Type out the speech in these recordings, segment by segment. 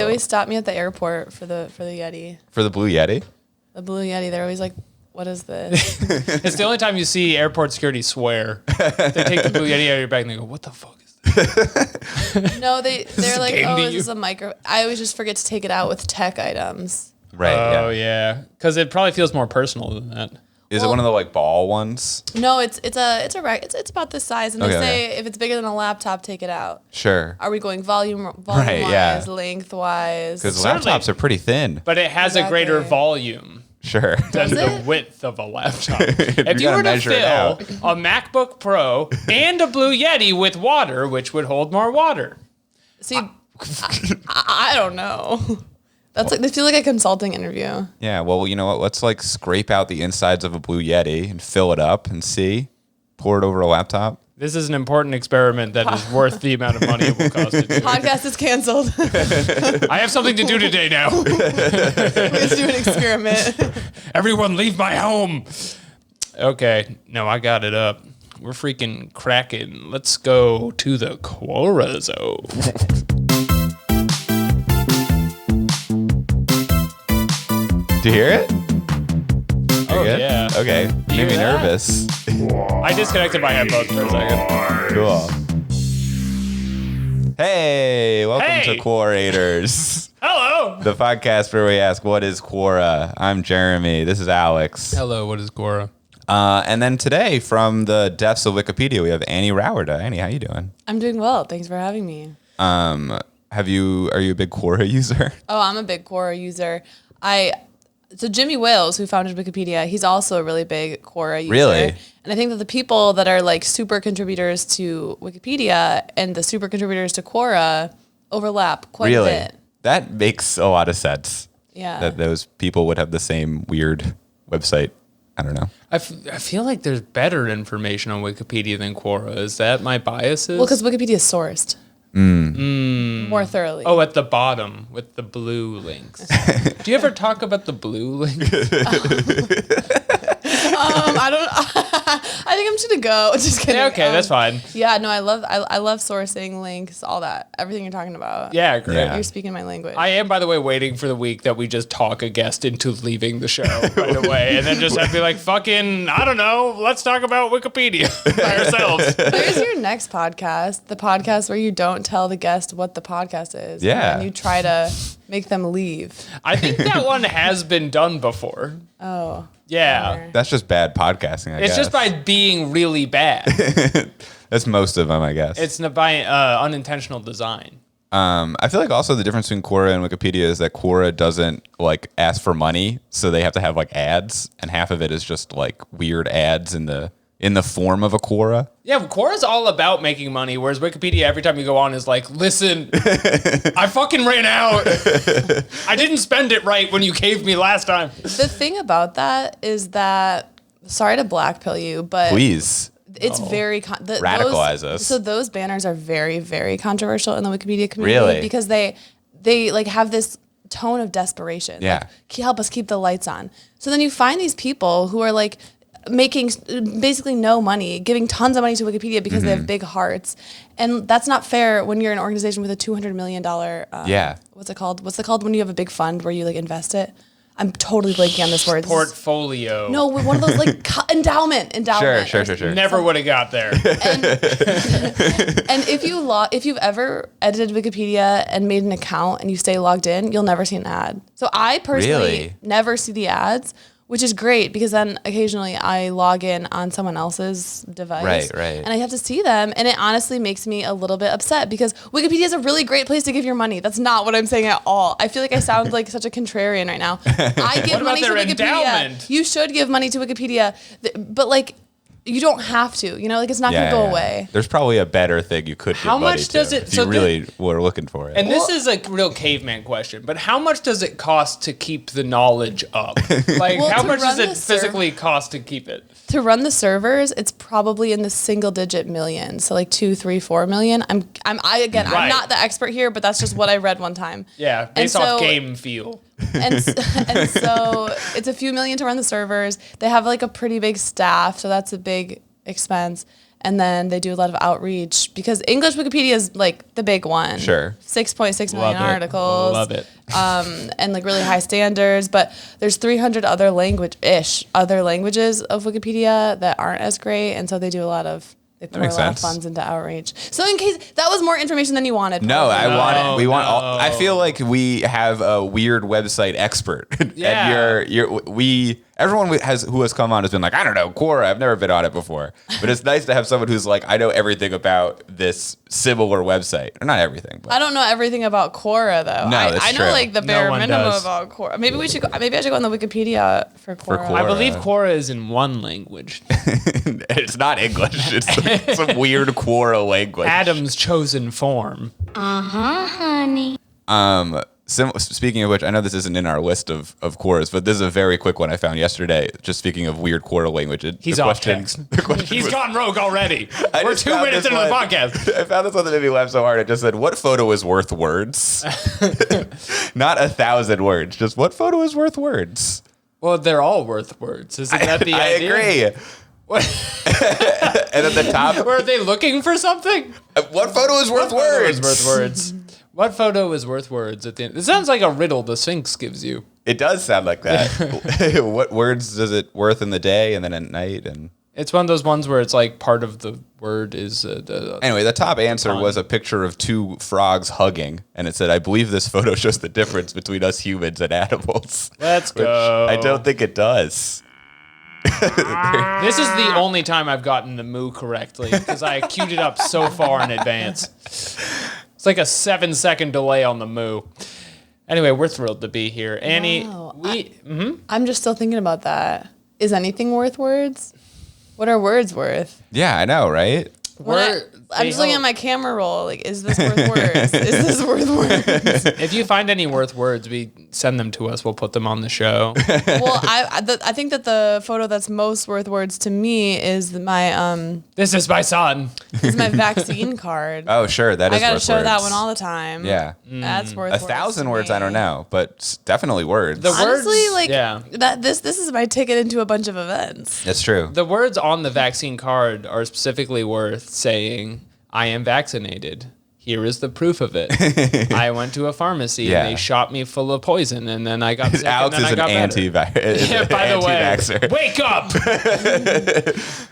always stop me at the airport for the Yeti. For the Blue Yeti? The Blue Yeti. They're always like, what is this? It's the only time you see airport security swear. They take the Blue Yeti out of your bag and they go, what the fuck is this? No, they're like, game oh, to is you. this a micro? I always just forget to take it out with tech items. Right. Oh, yeah. Because it probably feels more personal than that. Is it one of the like ball ones? No, it's about this size, and they Okay, say if it's bigger than a laptop, take it out. Sure. Are we going volume Right, yeah. wise, length wise? Because Certainly. laptops are pretty thin. But it has a greater Exactly. volume Sure. than Does the it? width of a laptop. You If you gotta were to measure it fill out. a MacBook Pro and a Blue Yeti with water, which would hold more water? See, I don't know. That's like, they feel like a consulting interview. Yeah, well, you know what? Let's like scrape out the insides of a Blue Yeti and fill it up and see. Pour it over a laptop. This is an important experiment that is worth the amount of money it will cost to do. Podcast is canceled. I have something to do today now. Let's do an experiment. Everyone leave my home. Okay, no, I got it up. We're freaking cracking. Let's go to the Quora zone. Do you hear it? Oh, Good? yeah. Okay. You made me hear that? nervous. I disconnected my headphones for a second. Cool. Hey, welcome Hey. to Quorators, Hello. the podcast where we ask, what is Quora? I'm Jeremy. This is Alex. Hello, what is Quora? And then today, from the depths of Wikipedia, we have Annie Rauwerda. Annie, how you doing? I'm doing well. Thanks for having me. Are you a big Quora user? Oh, I'm a big Quora user. So Jimmy Wales, who founded Wikipedia, he's also a really big Quora user. Really? And I think that the people that are like super contributors to Wikipedia and the super contributors to Quora overlap quite a bit. That makes a lot of sense. Yeah. That those people would have the same weird website. I don't know. I feel like there's better information on Wikipedia than Quora. Is that my biases? Well, because Wikipedia is sourced more thoroughly. Oh, at the bottom with the blue links. Do you ever talk about the blue links? I don't. I think I'm just gonna go. Just kidding. Yeah, okay, that's fine. Yeah, no, I love sourcing links, all that, everything you're talking about. Yeah, great. Yeah. You're speaking my language. I am, by the way, waiting for the week that we just talk a guest into leaving the show right away, and then just have to be like, fucking, I don't know, let's talk about Wikipedia by ourselves. Where's your next podcast? The podcast where you don't tell the guest what the podcast is. Yeah. And you try to make them leave. I think that one has been done before. Oh. Yeah. That's just bad podcasting, I guess. It's just by being really bad. That's most of them, I guess. It's by unintentional design. I feel like also the difference between Quora and Wikipedia is that Quora doesn't like ask for money, so they have to have like ads, and half of it is just like weird ads in the form of a Quora. Yeah, Quora's all about making money, whereas Wikipedia, every time you go on, is like, listen, I fucking ran out. I didn't spend it right when you caved me last time. The thing about that is that, sorry to blackpill you, but Please. it's very Radicalize us. So those banners are very, very controversial in the Wikipedia community Really? because they like have this tone of desperation. Yeah. Like, help us keep the lights on. So then you find these people who are like making basically no money, giving tons of money to Wikipedia because they have big hearts, and that's not fair when you're an organization with a $200 million. Yeah. What's it called? What's it called when you have a big fund where you like invest it? I'm totally blanking on this word. Portfolio. No, one of those like endowment. Sure. Never would have got there. And if you've ever edited Wikipedia and made an account and you stay logged in, you'll never see an ad. So I personally Really? never see the ads, which is great because then occasionally I log in on someone else's device. Right. And I have to see them, and it honestly makes me a little bit upset because Wikipedia is a really great place to give your money. That's not what I'm saying at all. I feel like I sound like such a contrarian right now. I give What about money to their Wikipedia. endowment? You should give money to Wikipedia, but like you don't have to. You know, like it's not going to go away. There's probably a better thing you could How give money much to does it- if so you really were looking for it. And this is a real caveman question, but how much does it cost to keep the knowledge up? Like, Well, how to much does run it the physically cost to keep it? To run the servers, it's probably in the single digit millions. So like 2, 3, 4 million. I'm Right. not the expert here, but that's just what I read one time. Yeah, based off game feel. And so it's a few million to run the servers. They have like a pretty big staff, so that's a big expense. And then they do a lot of outreach because English Wikipedia is like the big one. Sure. 6.6 million articles. Love it. And like really high standards. But there's 300 other languages of Wikipedia that aren't as great. And so they do a lot of, they pour a makes lot sense. of funds into outreach. So in case, that was more information than you wanted. No, probably. I feel like we have a weird website expert. Yeah. And everyone who has come on has been like, I don't know, Quora, I've never been on it before. But it's nice to have someone who's like, I know everything about this similar website. Or not everything, but I don't know everything about Quora though. No, I that's know true. like the bare one minimum does. about Quora. Maybe I should go on the Wikipedia for Quora. Quora. I believe Quora is in one language. it's not English. It's like some weird Quora language. Adam's chosen form. honey. Speaking of which, I know this isn't in our list of Quoras, but this is a very quick one I found yesterday. Just speaking of weird Quora language. He's off text. He's gone rogue already. We're 2 minutes into the podcast. I found this one that made me laugh so hard. It just said, what photo is worth words? Not 1,000 words. Just what photo is worth words? Well, they're all worth words. Isn't that the I idea? agree. And at the top, Were they looking for something? what photo is worth words? Worth words. What photo is worth words at the end? It sounds like a riddle the Sphinx gives you. It does sound like that. What words is it worth in the day and then at night? And It's one of those ones where it's like part of the word is anyway, the top answer was a picture of 2 frogs hugging, and it said, "I believe this photo shows the difference between us humans and animals." Let's Which go. I don't think it does. This is the only time I've gotten the moo correctly because I queued it up so far in advance. It's like a 7-second delay on the moo. Anyway, we're thrilled to be here. Annie, Wow. we I'm just still thinking about that. Is anything worth words? What are words worth? Yeah, I know, right? I'm just looking at my camera roll. Like, is this worth words? Is this worth words? If you find any worth words, we send them to us. We'll put them on the show. Well, I think that the photo that's most worth words to me is my This is my son. vaccine card. Oh, sure, that is I gotta worth show words. that one all the time. Yeah. That's worth 1,000 words. words, to I don't me. know, but definitely words. The Honestly, words, like yeah. this is my ticket into a bunch of events. That's true. The words on the vaccine card are specifically worth saying, I am vaccinated. Here is the proof of it. I went to a pharmacy Yeah. and they shot me full of poison and then I got sick Alex and then is I an got better. Yeah, by the way, anti-vaxxer. wake up!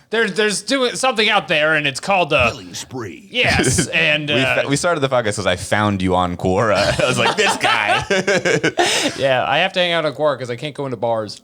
there's doing something out there and it's called a Killing spree. yes. And We started the podcast because I found you on Quora. I was like, this guy. yeah, I have to hang out on Quora because I can't go into bars.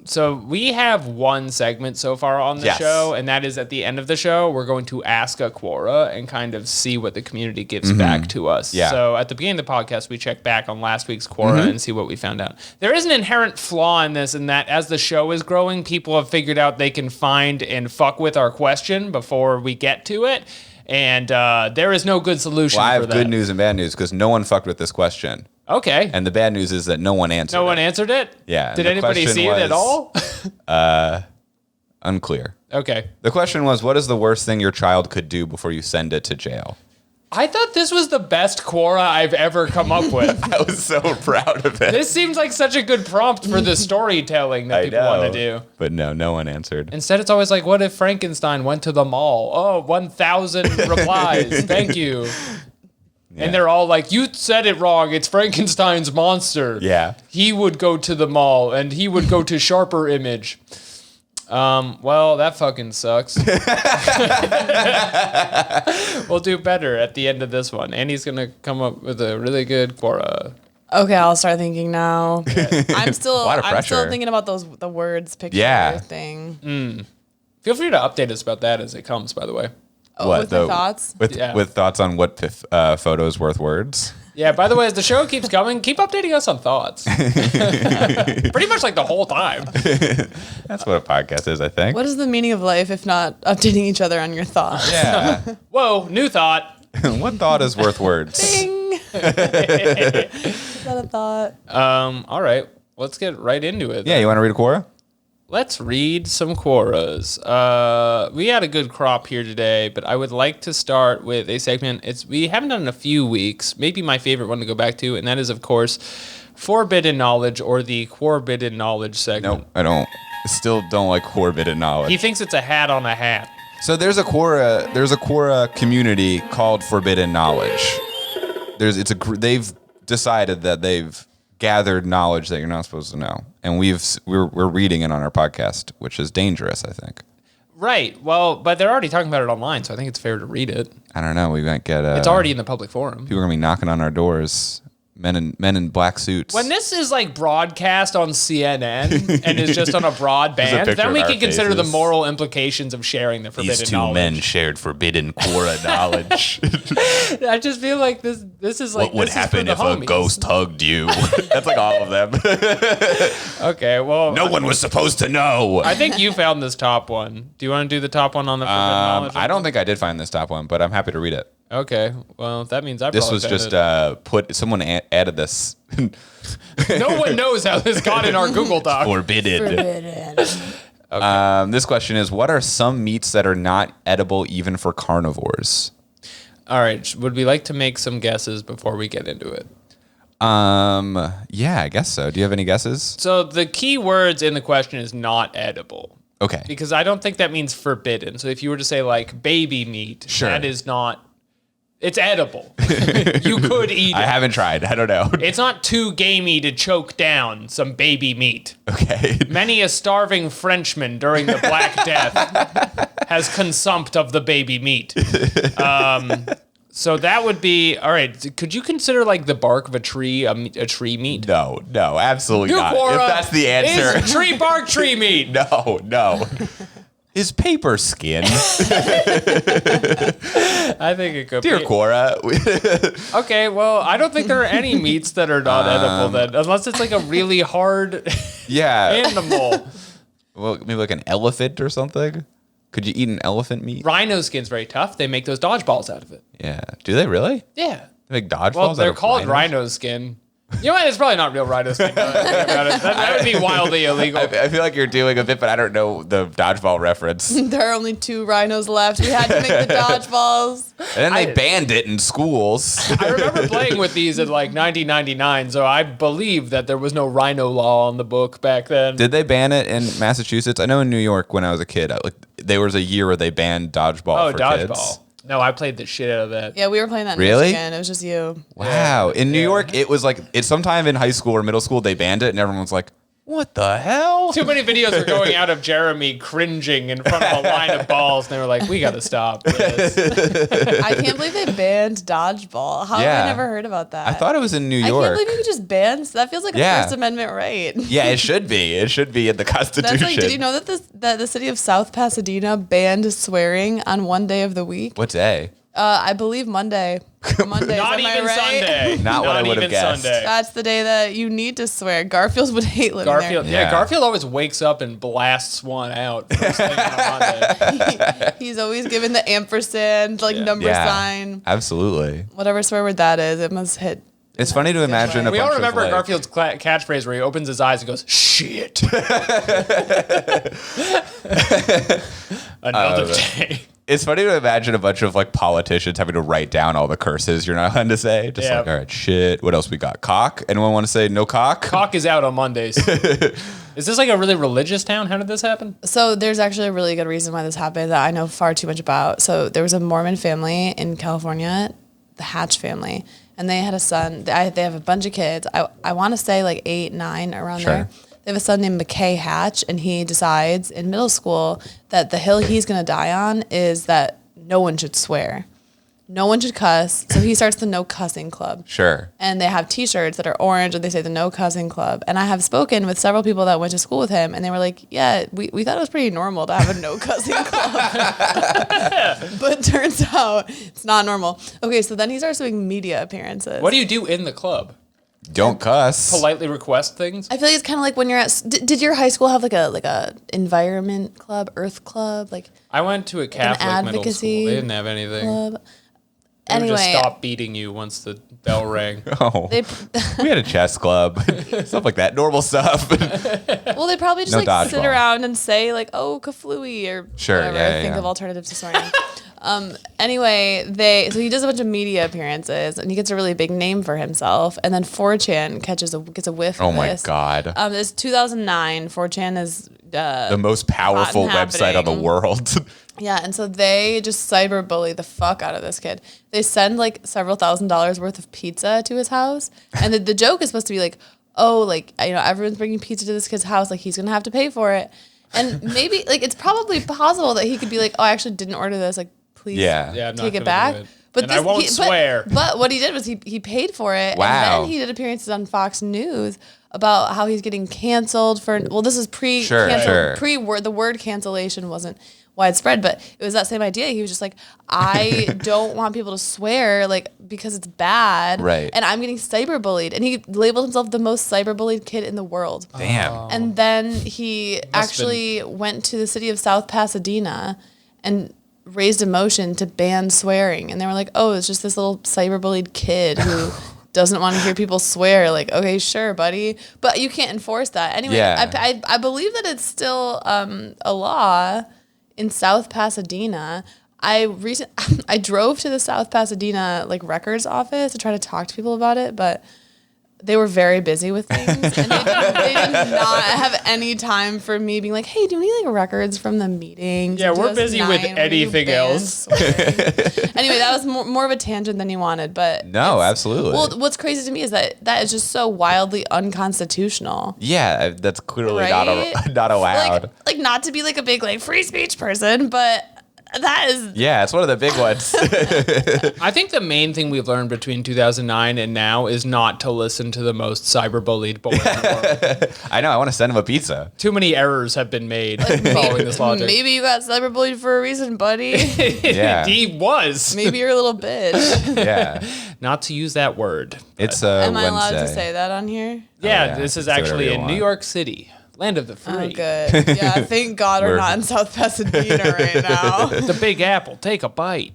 So we have one segment so far on the Yes. show, and that is at the end of the show, we're going to ask a Quora and kind of see what the community gives back to us. Yeah. So at the beginning of the podcast, we check back on last week's Quora and see what we found out. There is an inherent flaw in this, in that as the show is growing, people have figured out they can find and fuck with our question before we get to it. And there is no good solution Well, I for have that. good news and bad news because no one fucked with this question. Okay. And the bad news is that no one answered No one it. answered it? Yeah, and Did the anybody question see it at was- all? Unclear. Okay. The question was, what is the worst thing your child could do before you send it to jail? I thought this was the best Quora I've ever come up with. I was so proud of it. This seems like such a good prompt for the storytelling that people want to do. But no one answered. Instead, it's always like, what if Frankenstein went to the mall? Oh, 1,000 replies. Thank you. Yeah. And they're all like, you said it wrong. It's Frankenstein's monster. Yeah. He would go to the mall and he would go to Sharper Image. Well, that fucking sucks. We'll do better at the end of this one. Annie's going to come up with a really good Quora. Okay, I'll start thinking now. I'm still A lot of I'm still pressure. thinking about the words picture Yeah. thing. Feel free to update us about that as it comes, by the way. Oh, with my thoughts. With thoughts on what photos worth words? Yeah, by the way, as the show keeps coming, keep updating us on thoughts. Pretty much like the whole time. That's what a podcast is, I think. What is the meaning of life if not updating each other on your thoughts? Yeah. Whoa, new thought. What thought is worth words? Ding. Is that a thought? All right, let's get right into it. Yeah, you want to read a Quora? Let's read some Quoras. We had a good crop here today, but I would like to start with a segment. We haven't done in a few weeks, maybe my favorite one to go back to, and that is, of course, Forbidden Knowledge, or the Forbidden Knowledge segment. No, I don't. Still don't like forbidden knowledge. He thinks it's a hat on a hat. So there's a Quora community called Forbidden Knowledge. They've decided that they've gathered knowledge that you're not supposed to know, and we're reading it on our podcast, which is dangerous, I think. Right. Well, but they're already talking about it online, so I think it's fair to read it. I don't know. We might get. It's already in the public forum. People are gonna be knocking on our doors. Men in black suits. When this is like broadcast on CNN and is just on a broadband, then we can consider the moral implications of sharing the forbidden These two knowledge. men shared forbidden Quora knowledge. I just feel like this is like What would happen if a ghost hugged you? That's like all of them. Okay, well, No one was supposed to know. I think you found this top one. Do you want to do the top one on the forbidden knowledge? I don't think I did find this top one, but I'm happy to read it. Okay, well, that means This was just someone added this. No one knows how this got in our Google Doc. Forbidden. This question is, what are some meats that are not edible even for carnivores? All right, would we like to make some guesses before we get into it? Yeah, I guess so. Do you have any guesses? So the key words in the question is not edible. Okay. Because I don't think that means forbidden. So if you were to say like baby meat, Sure. that is not... It's edible. You could eat it. I haven't tried. I don't know. It's not too gamey to choke down some baby meat. Okay. Many a starving Frenchman during the Black Death has consumped of the baby meat. So that would be, all right, could you consider like the bark of a tree a tree meat? No, absolutely not. Quora, If that's the answer. is tree bark tree meat? No. Is paper skin? I think it could Dear be. Quora. Okay, well, I don't think there are any meats that are not edible then, unless it's like a really hard Yeah. animal. Well, maybe like an elephant or something? Could you eat an elephant meat? Rhino skin's very tough. They make those dodgeballs out of it. Yeah. Do they really? Yeah. They make dodgeballs Well, out they're of called rhinos? rhino skin. You know what? It's probably not real rhino skin. Now that I think about it. That would be wildly illegal. I feel like you're doing a bit, but I don't know the dodgeball reference. And There are only 2 rhinos left. We had to make the dodgeballs. then they banned it in schools. I remember playing with these in like 1999, so I believe that there was no rhino law on the book back then. Did they ban it in Massachusetts? I know in New York when I was a kid, there was a year where they banned dodgeball for dodgeball. kids. No, I played the shit out of that. Yeah, we were playing that in Really? Michigan. It was just you. Wow. In New York, it was like, it's sometime in high school or middle school, they banned it, and everyone was like, what the hell? Too many videos were going out of Jeremy cringing in front of a line of balls, and they were like, we got to stop this. I can't believe they banned dodgeball. How Yeah. have I never heard about that? I thought it was in New I York. can't believe you could just ban. That feels like a Yeah. First Amendment right. Yeah, it should be. It should be in the Constitution. That's like, did you know that the city of South Pasadena banned swearing on one day of the week? What day? I believe Monday. Monday. Not am I even right? Sunday. Not what I would have even guessed. Sunday. That's the day that you need to swear. Garfield would hate living Garfield, Yeah. Garfield always wakes up and blasts one out first thing on a Monday. there. He's always given the ampersand, number Yeah, sign. absolutely. Whatever swear word that is, it must hit. It's funny to imagine a We bunch all remember of, like, Garfield's catchphrase where he opens his eyes and goes, shit. Another day. It's funny to imagine a bunch of like politicians having to write down all the curses you're not allowed to say. Just Yeah. like, all right, shit. What else we got? Cock? Anyone want to say no cock? Cock is out on Mondays. Is this like a really religious town? How did this happen? So there's actually a really good reason why this happened that I know far too much about. So there was a Mormon family in California, the Hatch family, and they had a son. They have a bunch of kids. I want to say like 8, 9 around Sure. there. They have a son named McKay Hatch, and he decides in middle school that the hill he's going to die on is that no one should swear. No one should cuss. So he starts the no cussing club. Sure. And they have T-shirts that are orange, and they say the No Cussing Club. And I have spoken with several people that went to school with him, and they were like, "Yeah, we thought it was pretty normal to have a No Cussing Club, but turns out it's not normal." Okay, so then he starts doing media appearances. What do you do in the club? Don't cuss. Politely request things? I feel like it's kind of like when you're at. Did your high school have like a environment club, Earth club, like I went to a Catholic middle advocacy school. They didn't have anything. club? They would just Anyway, stop beating you once the bell rang. Oh. they We had a chess club. Stuff like that. Normal stuff. well they probably just No like sit dodgeball. around and say like, "Oh, Kaplowitz," or Sure, whatever. yeah, Think yeah. of alternatives to swearing. Anyway, so he does a bunch of media appearances, and he gets a really big name for himself. And then 4chan gets a whiff Oh of my this. God. It's 2009. 4chan is the most powerful website on the world. Yeah, and so they just cyberbully the fuck out of this kid. They send like several $1,000s worth of pizza to his house, and the joke is supposed to be like, oh, like, you know, everyone's bringing pizza to this kid's house, like he's gonna have to pay for it. And maybe like it's probably possible that he could be like, oh, I actually didn't order this, like please take it back. But I won't swear. But what he did was he paid for it. Wow. And then he did appearances on Fox News about how he's getting canceled for. Well, this is pre-cancel. The word cancellation wasn't widespread, but it was that same idea. He was just like, I don't want people to swear, like, because it's bad. Right. And I'm getting cyberbullied. And he labeled himself the most cyberbullied kid in the world. Damn. And then he actually went to the city of South Pasadena and raised a motion to ban swearing. And they were like, oh, it's just this little cyberbullied kid who doesn't want to hear people swear. Like, okay, sure, buddy. But you can't enforce that. Anyway, I believe that it's still a law in South Pasadena. I drove to the South Pasadena like records office to try to talk to people about it, but they were very busy with things, and they did not have any time for me being like, hey, do you need like records from the meeting? Yeah, we're busy with anything else. Anyway, that was more of a tangent than you wanted, but no, absolutely. Well, what's crazy to me is that is just so wildly unconstitutional. Yeah, that's clearly Right? not allowed. Like not to be like a big like free speech person, but that is. Yeah, it's one of the big ones. I think the main thing we've learned between 2009 and now is not to listen to the most cyberbullied boy in the world. I know. I want to send him a pizza. Too many errors have been made following this logic. Maybe you got cyberbullied for a reason, buddy. Yeah. He was. Maybe you're a little bitch. Yeah. Not to use that word. It's Am I Wednesday. allowed to say that on here? Yeah, yeah. This is Do whatever actually you in want. New York City. Land of the free. Oh, good. Yeah, thank God we're not in South Pasadena right now. The Big Apple. Take a bite.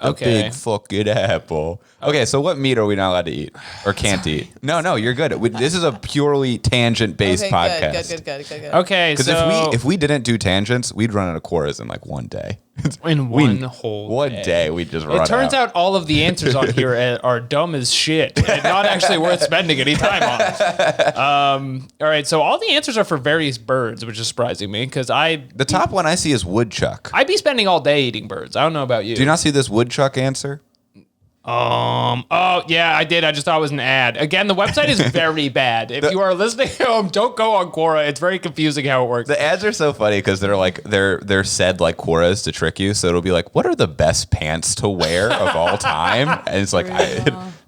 Okay. Big fucking apple. Okay, so what meat are we not allowed to eat or can't eat? No, you're good. This is a purely tangent-based podcast. Good. Okay, Because so if we didn't do tangents, we'd run out of Quoras in like one day. in one whole One day we'd just run It turns out. out all of the answers on here are dumb as shit and not actually worth spending any time on. All right, so all the answers are for various birds, which is surprising me because The top one I see is woodchuck. I'd be spending all day eating birds. I don't know about you. Do you not see this woodchuck answer? Oh, yeah, I did. I just thought it was an ad. Again, the website is very bad. If you are listening at home, don't go on Quora. It's very confusing how it works. The ads are so funny because they're said like Quoras to trick you. So it'll be like, what are the best pants to wear of all time? And it's like,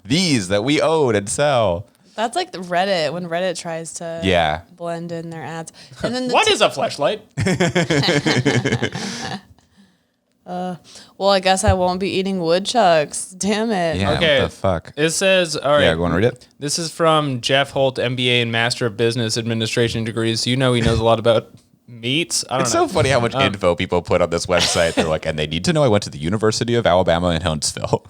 these that we own and sell. That's like the Reddit, when Reddit tries to blend in their ads. And then What is a fleshlight? Well, I guess I won't be eating woodchucks. Damn it. Yeah, Okay. what the fuck? It says, all right. Yeah, go on, read it. This is from Jeff Holt, MBA and Master of Business Administration degrees. You know he knows a lot about meats. I don't It's know. so funny how much info people put on this website. They're like, and they need to know I went to the University of Alabama in Huntsville.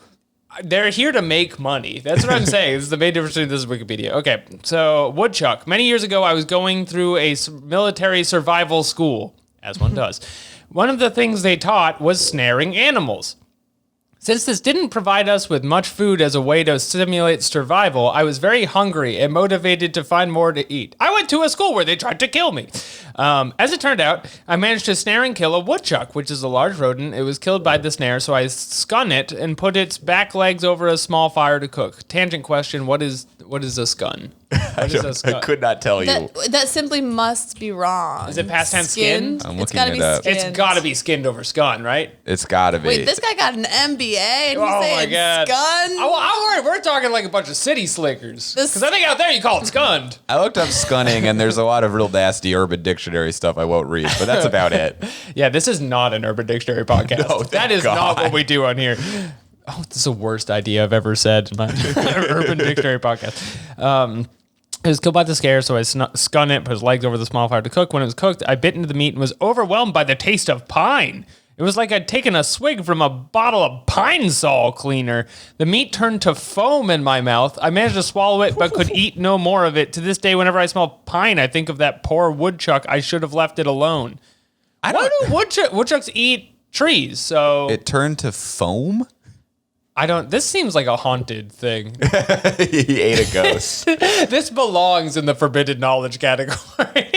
They're here to make money. That's what I'm saying. This is the main difference between this and Wikipedia. Okay, so woodchuck. Many years ago, I was going through a military survival school, as one does. One of the things they taught was snaring animals. Since this didn't provide us with much food as a way to simulate survival, I was very hungry and motivated to find more to eat. I went to a school where they tried to kill me. As it turned out, I managed to snare and kill a woodchuck, which is a large rodent. It was killed by the snare, so I skun it and put its back legs over a small fire to cook. Tangent question, what is a skun? What is a skun? I could not tell you. That simply must be wrong. Is it past tense skinned? I'm It's looking gotta it be up. skinned. It's got to be skinned over skun, right? It's gotta be. Wait, this guy got an MBA and he's Oh my saying god! skun? Oh, I'm worried. We're talking like a bunch of city slickers. This- Because I think out there you call it skunned. I looked up scunning, and there's a lot of real nasty Urban Dictionary stuff I won't read, but that's about it. Yeah, this is not an Urban Dictionary podcast. No, that is thank not God. what we do on here. Oh, this is the worst idea I've ever said in my Urban Dictionary podcast. It was killed by the scare, so I skun it, put his legs over the small fire to cook. When it was cooked, I bit into the meat and was overwhelmed by the taste of pine. It was like I'd taken a swig from a bottle of Pine Sol cleaner. The meat turned to foam in my mouth. I managed to swallow it, but could eat no more of it. To this day, whenever I smell pine, I think of that poor woodchuck. I should have left it alone. Why do woodchucks eat trees? So It turned to foam? I don't. This seems like a haunted thing. He ate a ghost. This belongs in the forbidden knowledge category.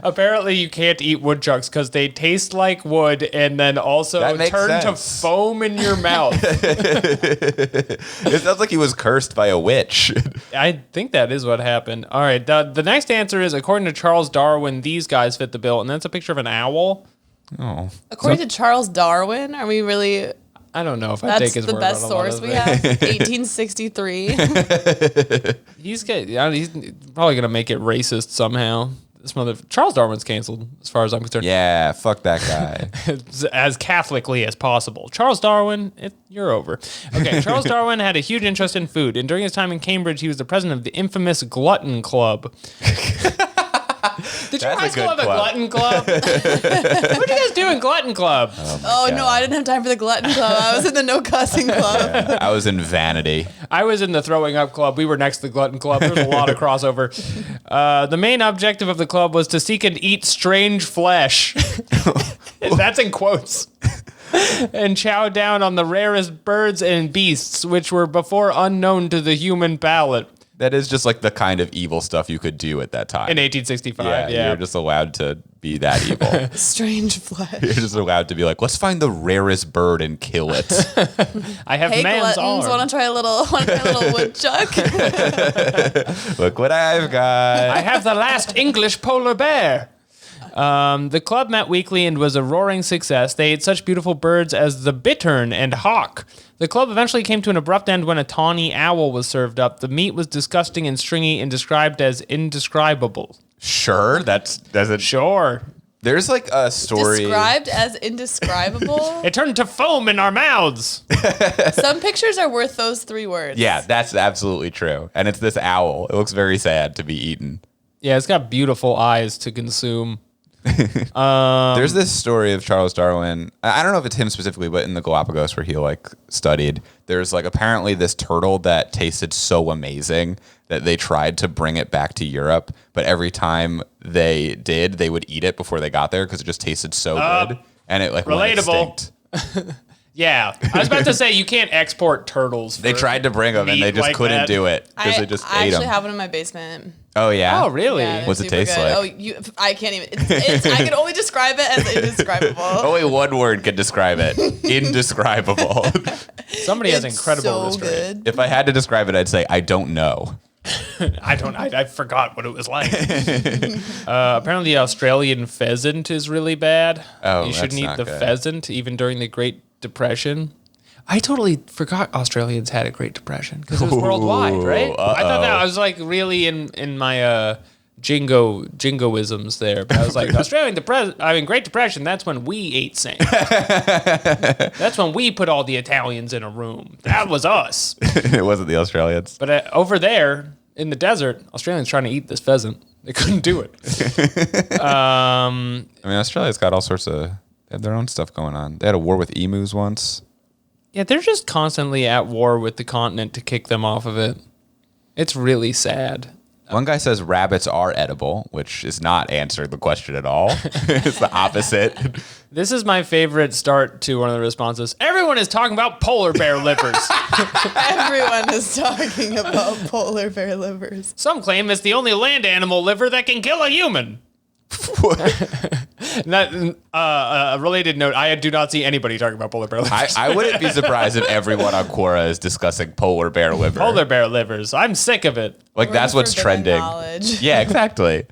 Apparently, you can't eat woodchucks because they taste like wood and then also turn to foam in your mouth. It sounds like he was cursed by a witch. I think that is what happened. All right. The next answer is, according to Charles Darwin, these guys fit the bill. And that's a picture of an owl. Oh. According to Charles Darwin, are we really... I don't know if I take his word on a lot of That's the best source we have. 1863. He's probably going to make it racist somehow. Charles Darwin's canceled, as far as I'm concerned. Yeah, fuck that guy. As Catholically as possible. Charles Darwin, you're over. Okay, Charles Darwin had a huge interest in food, and during his time in Cambridge, he was the president of the infamous Glutton Club. Did your high school have a glutton club? What did you guys do in glutton club? Oh no, I didn't have time for the glutton club. I was in the no cussing club. Yeah, I was in vanity. I was in the throwing up club. We were next to the glutton club. There was a lot of crossover. The main objective of the club was to seek and eat strange flesh. That's in quotes. And chow down on the rarest birds and beasts, which were before unknown to the human palate. That is just like the kind of evil stuff you could do at that time. In 1865, yeah. You're just allowed to be that evil. Strange flesh. You're just allowed to be like, let's find the rarest bird and kill it. I have Hey, man's gluttons, arm. want to try a little woodchuck? Look what I've got. I have the last English polar bear. The club met weekly and was a roaring success. They ate such beautiful birds as the bittern and hawk. The club eventually came to an abrupt end when a tawny owl was served up. The meat was disgusting and stringy and described as indescribable. Sure, doesn't. Sure. There's like a story. Described as indescribable? It turned to foam in our mouths. Some pictures are worth those 3 words. Yeah, that's absolutely true. And it's this owl. It looks very sad to be eaten. Yeah, it's got beautiful eyes to consume. There's this story of Charles Darwin. I don't know if it's him specifically, but in the Galapagos where he like studied, there's like apparently this turtle that tasted so amazing that they tried to bring it back to Europe, but every time they did, they would eat it before they got there because it just tasted so good, and it like relatable. went extinct. Yeah, I was about to say you can't export turtles. They tried to bring them and they just like couldn't that. do it because they just I ate actually them. have one in my basement. Oh yeah. Oh really? Yeah, What's it super taste good. like? Oh, I can't even. I can only describe it as indescribable. Only one word can describe it. Indescribable. Somebody has incredible so restraint. good. If I had to describe it, I'd say I don't know. I forgot what it was like. Apparently, the Australian pheasant is really bad. Oh, you shouldn't that's eat not the good. pheasant even during the Great Depression. I totally forgot Australians had a Great Depression because it was worldwide, right? I thought that I was like really in my jingoisms there, but I was like Great Depression. That's when we ate sand. That's when we put all the Italians in a room. That was us. It wasn't the Australians. But over there in the desert, Australians trying to eat this pheasant. They couldn't do it. I mean, Australia's got all sorts of. They have their own stuff going on. They had a war with emus once. Yeah, they're just constantly at war with the continent to kick them off of it. It's really sad. One guy says rabbits are edible, which is not answering the question at all. It's the opposite. This is my favorite start to one of the responses. Everyone is talking about polar bear livers. Everyone is talking about polar bear livers. Some claim it's the only land animal liver that can kill a human. A related note, I do not see anybody talking about polar bear livers. I wouldn't be surprised if everyone on Quora is discussing polar bear liver. Polar bear livers. I'm sick of it. Like, that's what's Forbidden trending. knowledge. Yeah, exactly.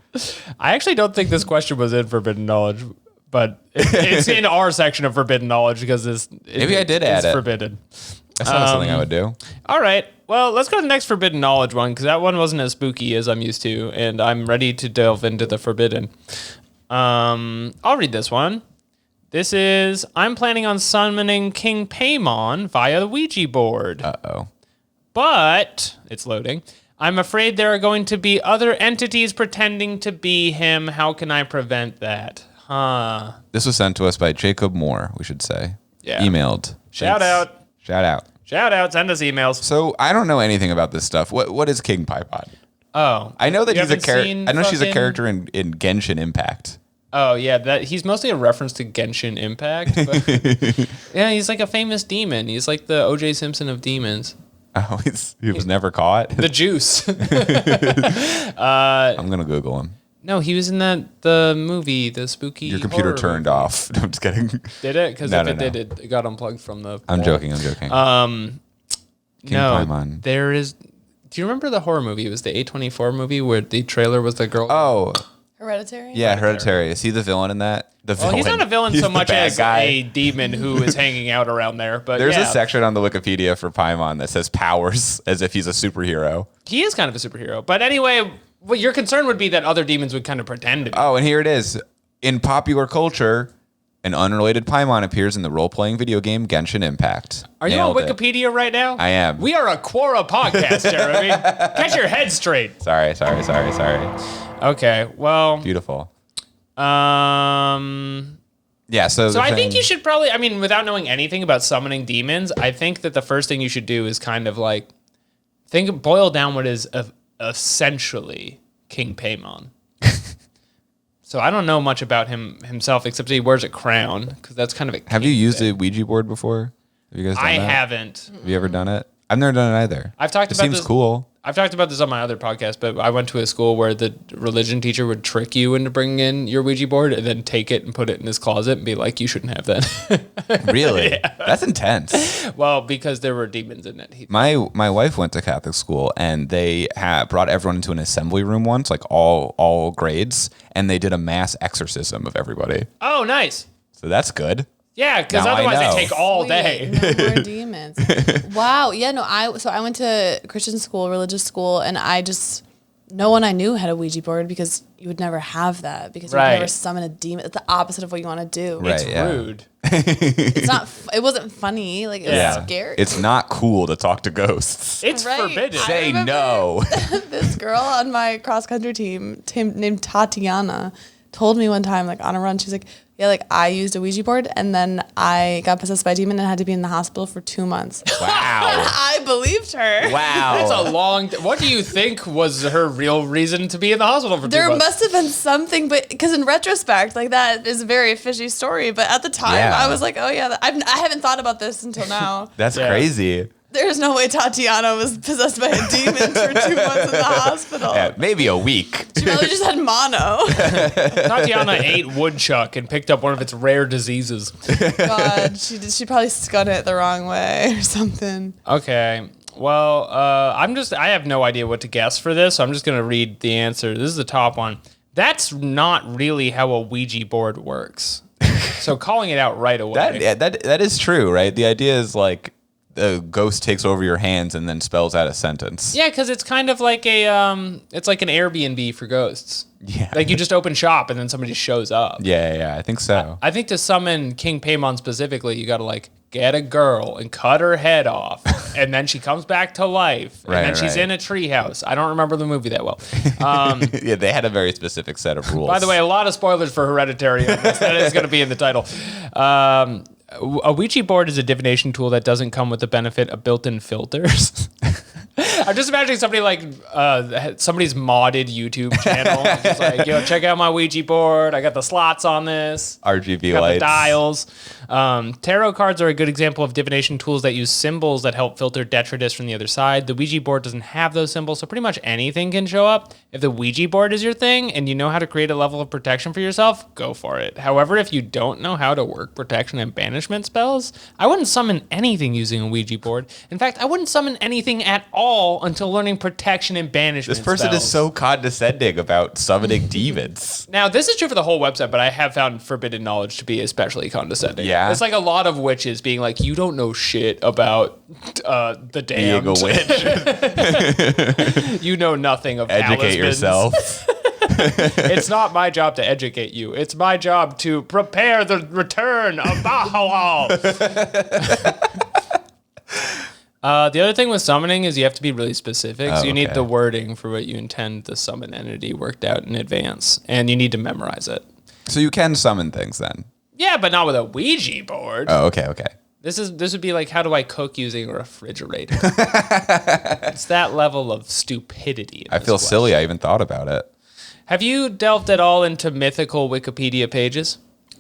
I actually don't think this question was in Forbidden Knowledge, but it's in our section of Forbidden Knowledge because Maybe I did add it. forbidden. That's not something I would do. All right. Well, let's go to the next Forbidden Knowledge one because that one wasn't as spooky as I'm used to, and I'm ready to delve into the forbidden. I'll read this one. This is, I'm planning on summoning King Paimon via the Ouija board. Uh-oh. But, it's loading, I'm afraid there are going to be other entities pretending to be him. How can I prevent that? Huh. This was sent to us by Jacob Moore, we should say. Yeah. Emailed. Shout Thanks. out. Shout out. Shout out. Send us emails. So I don't know anything about this stuff. What is King Paimon? Oh. I know that You he's a haven't character. seen I know she's a fucking- character in Genshin Impact. Oh, yeah. He's mostly a reference to Genshin Impact. But yeah, he's like a famous demon. He's like the O.J. Simpson of demons. Oh, he was never caught. The juice. I'm gonna Google him. No, he was in the movie, the spooky. Your computer horror turned movie. off. I'm just kidding. Did it? Because No, if no, it no. did, it got unplugged from the. I'm wall. joking. King No, Paimon. there is. Do you remember the horror movie? It was the A24 movie where the trailer was the girl. Oh, Hereditary? yeah, Hereditary. Is he the villain in that? The Well, he's not a villain He's so the much bad as guy. a demon who is hanging out around there. But There's yeah, a section on the Wikipedia for Paimon that says powers as if he's a superhero. he is kind of a superhero. But anyway, what your concern would be that other demons would kind of pretend to be. Oh, and here it is. In popular culture, an unrelated Paimon appears in the role-playing video game Genshin Impact. Are you Nailed on it. Wikipedia right now? I am. We are a Quora podcast, Jeremy. Get your head straight. Sorry. Okay, well, Beautiful. So Yeah, so I think you should probably, I mean, without knowing anything about summoning demons, I think that the first thing you should do is kind of like boil down what is essentially King Paimon. So I don't know much about himself except that he wears a crown because that's kind of a. Have you king used thing. a Ouija board before? Have you guys done I that? haven't. Have you ever done it? I've never done it either. I've talked it about seems this- cool. I've talked about this on my other podcast, but I went to a school where the religion teacher would trick you into bringing in your Ouija board and then take it and put it in his closet and be like, you shouldn't have that. Really? That's intense. Well, because there were demons in it. My wife went to Catholic school and they brought everyone into an assembly room once, like all grades, and they did a mass exorcism of everybody. Oh, nice. So that's good. Yeah, because Now I otherwise know. they take all Sweet. day. No more demons. Wow. Yeah, no, I went to Christian school, religious school, and no one I knew had a Ouija board because you would never have that because you would Right. never summon a demon. It's the opposite of what you want to do. Right. It's yeah. rude. It's not, it wasn't funny. Like, it was scary. It's not cool to talk to ghosts. It's Right. forbidden. I Say remember- no. This girl on my cross country team named Tatiana told me one time, like on a run, she's like, yeah, like I used a Ouija board and then I got possessed by a demon and had to be in the hospital for 2 months. Wow. I believed her. Wow. It's a long. What do you think was her real reason to be in the hospital for 2 There months? must have been something, but because in retrospect, like that is a very fishy story. But at the time, Yeah. I was like, oh yeah, I haven't thought about this until now. That's Yeah. crazy. There's no way Tatiana was possessed by a demon for 2 months in the hospital. Yeah, maybe a week. She probably just had mono. Tatiana ate woodchuck and picked up one of its rare diseases. God, she probably scun it the wrong way or something. Okay. Well, I have no idea what to guess for this, so I'm just going to read the answer. This is the top one. That's not really how a Ouija board works. So calling it out right away. That is true, right? The idea is like the ghost takes over your hands and then spells out a sentence. Yeah, because it's kind of like it's like an Airbnb for ghosts. Yeah. Like you just open shop and then somebody shows up. Yeah, I think so. I think to summon King Paimon specifically, you got to like get a girl and cut her head off, and then she comes back to life, and then she's in a treehouse. I don't remember the movie that well. Yeah, they had a very specific set of rules. By the way, a lot of spoilers for Hereditary. That is going to be in the title. A Ouija board is a divination tool that doesn't come with the benefit of built-in filters. I'm just imagining somebody like somebody's modded YouTube channel. Just like, yo, check out my Ouija board. I got the slots on this. RGB Got lights. the dials. Tarot cards are a good example of divination tools that use symbols that help filter detritus from the other side. The Ouija board doesn't have those symbols, so pretty much anything can show up. If the Ouija board is your thing and you know how to create a level of protection for yourself, go for it. However, if you don't know how to work protection and banishment spells, I wouldn't summon anything using a Ouija board. In fact, I wouldn't summon anything at all until learning protection and banishment This person spells. is so condescending about summoning demons. Now, this is true for the whole website, but I have found forbidden knowledge to be especially condescending. Yeah? It's like a lot of witches being like, you don't know shit about the Being damned. a witch. You know nothing of Educate talismans. yourself. It's not my job to educate you. It's my job to prepare the return of Bahalal. The other thing with summoning is you have to be really specific. So you need okay. the wording for what you intend the summon entity worked out in advance, and you need to memorize it. So you can summon things then. Yeah, but not with a Ouija board. Oh, okay. This would be like, how do I cook using a refrigerator? It's that level of stupidity. I feel silly I even thought about it. Have you delved at all into mythical Wikipedia pages?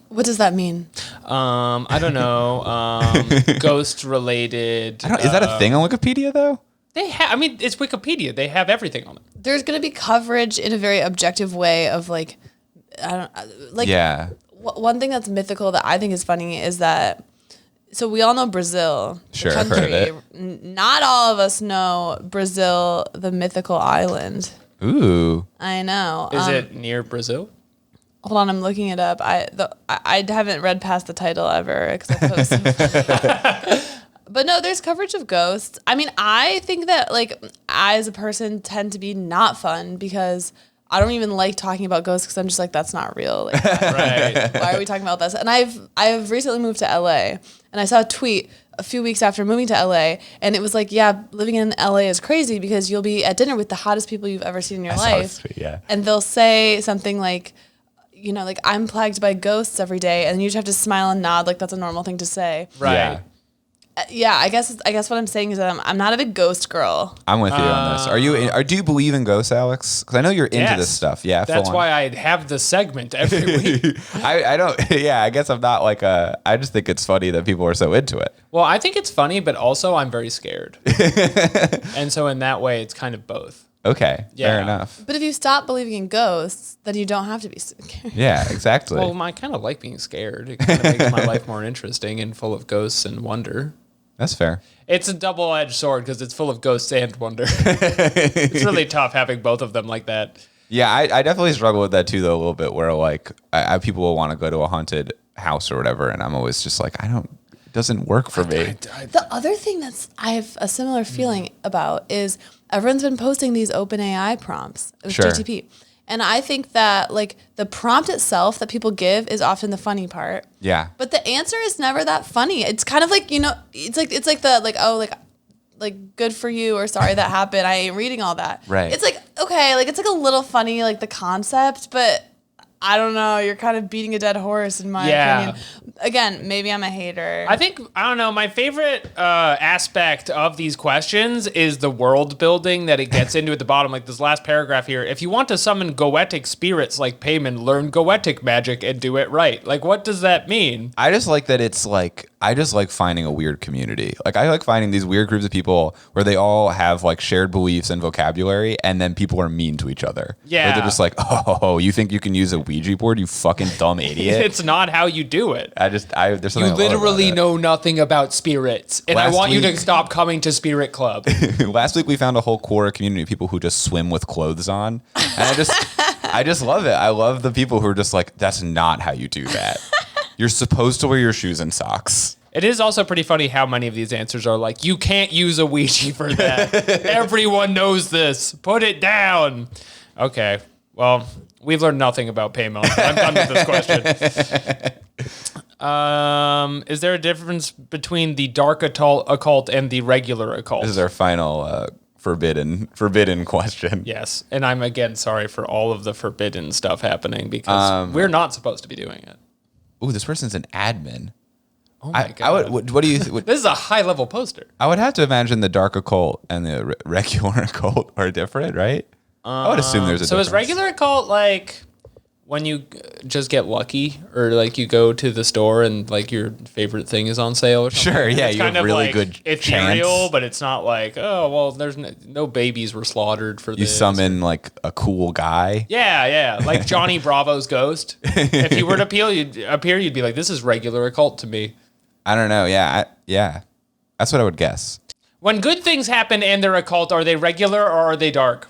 What does that mean? I don't know. Ghost related. Is that a thing on Wikipedia though? They have. I mean, it's Wikipedia. They have everything on it. There's going to be coverage in a very objective way of like, I don't like. Yeah. One thing that's mythical that I think is funny is that. So we all know Brazil, Sure, the I've heard country. of it. Not all of us know Brazil, the mythical island. Ooh. I know. Is it near Brazil? Hold on, I'm looking it up. I haven't read past the title ever except post. But no, there's coverage of ghosts. I mean, I think that like I as a person tend to be not fun because I don't even like talking about ghosts because I'm just like, that's not real. Like, Right. why are we talking about this? And I've recently moved to LA and I saw a tweet a few weeks after moving to LA and it was like, yeah, living in LA is crazy because you'll be at dinner with the hottest people you've ever seen in your life. Yeah. And they'll say something like, you know, like I'm plagued by ghosts every day and you just have to smile and nod like that's a normal thing to say. Right. Yeah. Yeah, I guess what I'm saying is that I'm not a big ghost girl. I'm with you on this. Do you believe in ghosts, Alex? Because I know you're into Yes. this stuff. Yeah, That's full on. why I have the segment every week. I don't. Yeah, I guess I'm not like a. I just think it's funny that people are so into it. Well, I think it's funny, but also I'm very scared. And so in that way, it's kind of both. Okay, Yeah. fair enough. But if you stop believing in ghosts, then you don't have to be scared. Yeah, exactly. Well, I kind of like being scared. It kind of makes my life more interesting and full of ghosts and wonder. That's fair. It's a double-edged sword because it's full of ghosts and wonder. It's really tough having both of them like that. Yeah, I definitely struggle with that too, though, a little bit. Where like people will want to go to a haunted house or whatever, and I'm always just like, it doesn't work for me. The other thing I have a similar feeling about is everyone's been posting these OpenAI prompts with Sure. GTP. And I think that like the prompt itself that people give is often the funny part. Yeah. But the answer is never that funny. It's kind of like, you know, it's like the like, oh, like good for you or sorry that happened. I ain't reading all that. Right. It's like, okay, like it's like a little funny, like the concept, but I don't know. You're kind of beating a dead horse in my opinion. Again, maybe I'm a hater. I don't know. My favorite aspect of these questions is the world building that it gets into at the bottom. Like this last paragraph here. If you want to summon goetic spirits like Paimon, learn goetic magic and do it right. Like, what does that mean? I just like that it's like, I just like finding a weird community. Like, I like finding these weird groups of people where they all have like shared beliefs and vocabulary, and then people are mean to each other. Yeah. Where they're just like, oh, you think you can use a Ouija board, you fucking dumb idiot? It's not how you do it. There's something You I love about literally it. know nothing about spirits, and I Last want you to week- stop coming to Spirit Club. Last week we found a whole Quora community of people who just swim with clothes on, and I just love it. I love the people who are just like, that's not how you do that. You're supposed to wear your shoes and socks. It is also pretty funny how many of these answers are like, you can't use a Ouija for that. Everyone knows this. Put it down. Okay. Well, we've learned nothing about Paimon. I'm done with this question. Is there a difference between the dark occult and the regular occult? This is our final forbidden question. Yes. And I'm again sorry for all of the forbidden stuff happening because we're not supposed to be doing it. Ooh, this person's an admin. Oh my God. What do you? This is a high level poster. I would have to imagine the dark occult and the regular occult are different, right? I would assume there's a So difference. is regular occult like when you just get lucky, or like you go to the store and like your favorite thing is on sale or something? Sure, yeah, It's you have kind of really like good ethereal, chance. but it's not like, oh well, there's no babies were slaughtered for You this. summon like a cool guy. Yeah, like Johnny Bravo's ghost. If you were to appear, you'd be like, this is regular occult to me. I don't know. Yeah, that's what I would guess. When good things happen and they're occult, are they regular or are they dark?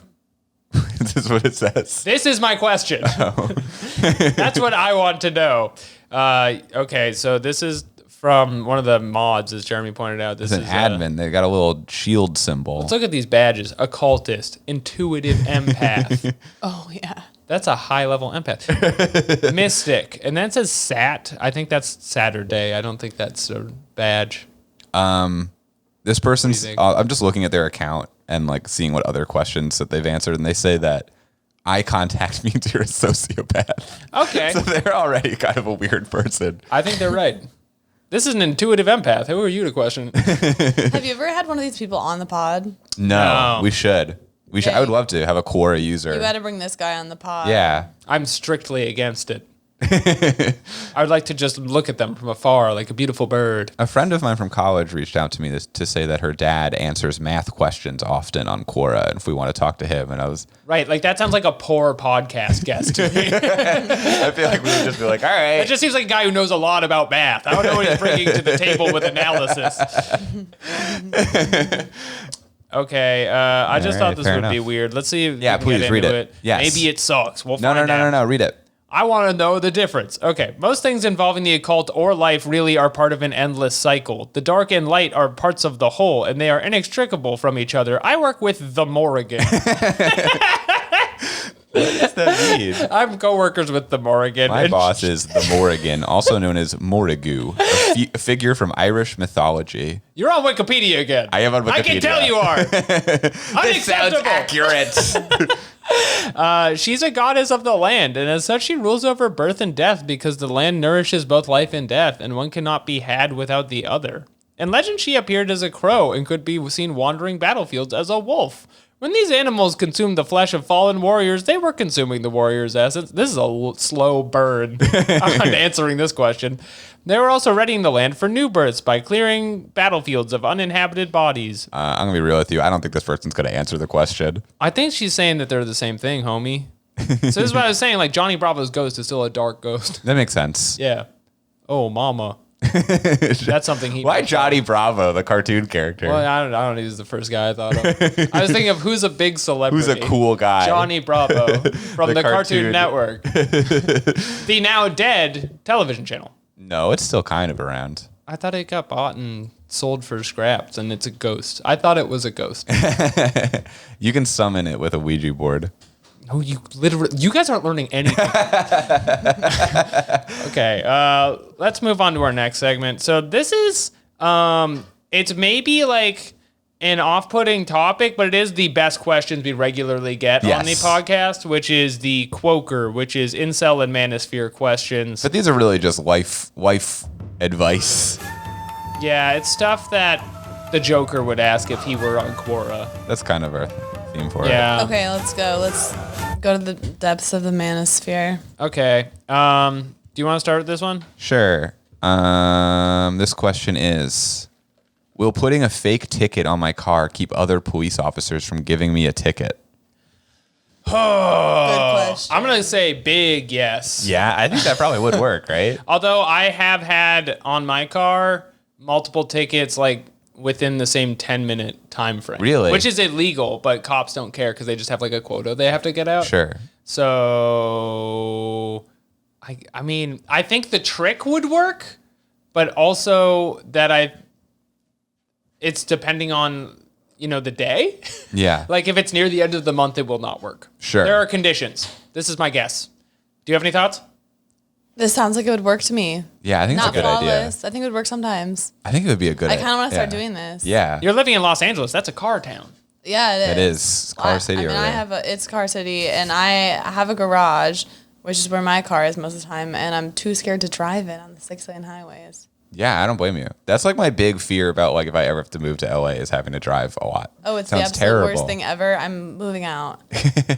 This is what it says. This is my question. That's what I want to know. Okay, so this is from one of the mods, as Jeremy pointed out. This It's an is admin. They got a little shield symbol. Let's look at these badges. Occultist, intuitive empath. oh yeah. That's a high-level empath. Mystic. And then it says Sat. I think that's Saturday. I don't think that's a badge. This person's. think? I'm just looking at their account and like seeing what other questions that they've answered, and they say that eye contact means you're a sociopath. Okay. So they're already kind of a weird person. I think they're right. This is an intuitive empath. Who are you to question? Have you ever had one of these people on the pod? No, No. we should. I would love to have a Quora user. You got to bring this guy on the pod. Yeah. I'm strictly against it. I would like to just look at them from afar like a beautiful bird. A friend of mine from college reached out to me to say that her dad answers math questions often on Quora, and if we want to talk to him, and I was Right, like that sounds like a poor podcast guest to me. I feel like we would just be like, all right. It just seems like a guy who knows a lot about math. I don't know what he's bringing to the table with analysis. Okay, I just thought this would be weird. Let's see if we can please get read into it. Yes. Maybe it sucks. We'll No, find out. no, read it. I want to know the difference. Okay, most things involving the occult or life really are part of an endless cycle. The dark and light are parts of the whole, and they are inextricable from each other. I work with the Morrigan. What does that mean? I'm co-workers with the Morrigan. My boss is the Morrigan, also known as Morrigu, a figure from Irish mythology. You're on Wikipedia again. I am on Wikipedia. I can tell you are. This sounds accurate. She's a goddess of the land, and as such, she rules over birth and death because the land nourishes both life and death, and one cannot be had without the other. In legend, she appeared as a crow and could be seen wandering battlefields as a wolf. When these animals consumed the flesh of fallen warriors, they were consuming the warrior's essence. This is a slow burn on answering this question. They were also readying the land for new births by clearing battlefields of uninhabited bodies. I'm going to be real with you. I don't think this person's going to answer the question. I think she's saying that they're the same thing, homie. So this is what I was saying. Like, Johnny Bravo's ghost is still a dark ghost. That makes sense. Yeah. Oh, mama. That's something he. Why Johnny Bravo, the cartoon character? Well, I don't know. He was the first guy I thought of. I was thinking of who's a big celebrity. Who's a cool guy? Johnny Bravo from the Cartoon Network. The now dead television channel. No, it's still kind of around. I thought it got bought and sold for scraps, and it's a ghost. I thought it was a ghost. You can summon it with a Ouija board. No, you guys aren't learning anything. Okay, let's move on to our next segment. So this is, it's maybe like an off-putting topic, but it is the best questions we regularly get on the podcast, which is the Quoker, which is incel and manosphere questions. But these are really just life advice. Yeah, it's stuff that the Joker would ask if he were on Quora. That's kind of our theme for it. Yeah. Okay, let's go. Let's go to the depths of the manosphere. Okay. Do you want to start with this one? Sure. This question is, will putting a fake ticket on my car keep other police officers from giving me a ticket? Good question. I'm going to say big yes. Yeah, I think that probably would work, right? Although I have had on my car multiple tickets like within the same 10-minute time frame. Really? Which is illegal, but cops don't care because they just have like a quota they have to get out. Sure. So, I mean, I think the trick would work, but also that it's depending on, the day. Yeah. Like if it's near the end of the month, it will not work. Sure. There are conditions. This is my guess. Do you have any thoughts? This sounds like it would work to me. Yeah, I think Not it's a good idea. flawless. I think it would work sometimes. I think it would be a good I idea. kind of want to start doing this. Yeah. You're living in Los Angeles. That's a car town. Yeah, it is. It is. Car City over there. It's Car City, and I have a garage, which is where my car is most of the time, and I'm too scared to drive it on the 6-lane highways. Yeah, I don't blame you. That's like my big fear about like if I ever have to move to LA is having to drive a lot. Oh, it's Sounds the absolute terrible. worst thing ever. I'm moving out.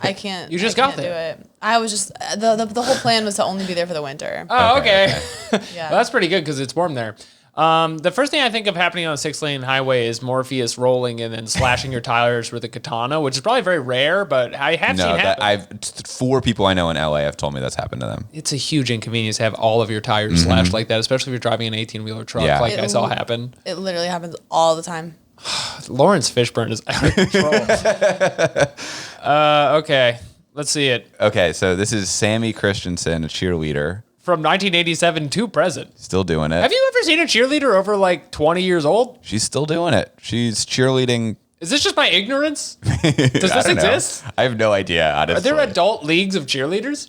I can't. You just I got can't there. do it. I was just the whole plan was to only be there for the winter. Oh, okay. Yeah. Well, that's pretty good because it's warm there. The first thing I think of happening on a 6-lane highway is Morpheus rolling and then slashing your tires with a katana, which is probably very rare, but I have seen happen. 4 people I know in LA have told me that's happened to them. It's a huge inconvenience to have all of your tires slashed like that, especially if you're driving an 18-wheeler truck like I saw happen. It literally happens all the time. Lawrence Fishburne is out of control. Okay, let's see it. Okay, so this is Sammy Christensen, a cheerleader. From 1987 to present. Still doing it. Have you ever seen a cheerleader over like 20 years old? She's still doing it. She's cheerleading. Is this just my ignorance? Does this exist? I have no idea, honestly. Are there adult leagues of cheerleaders?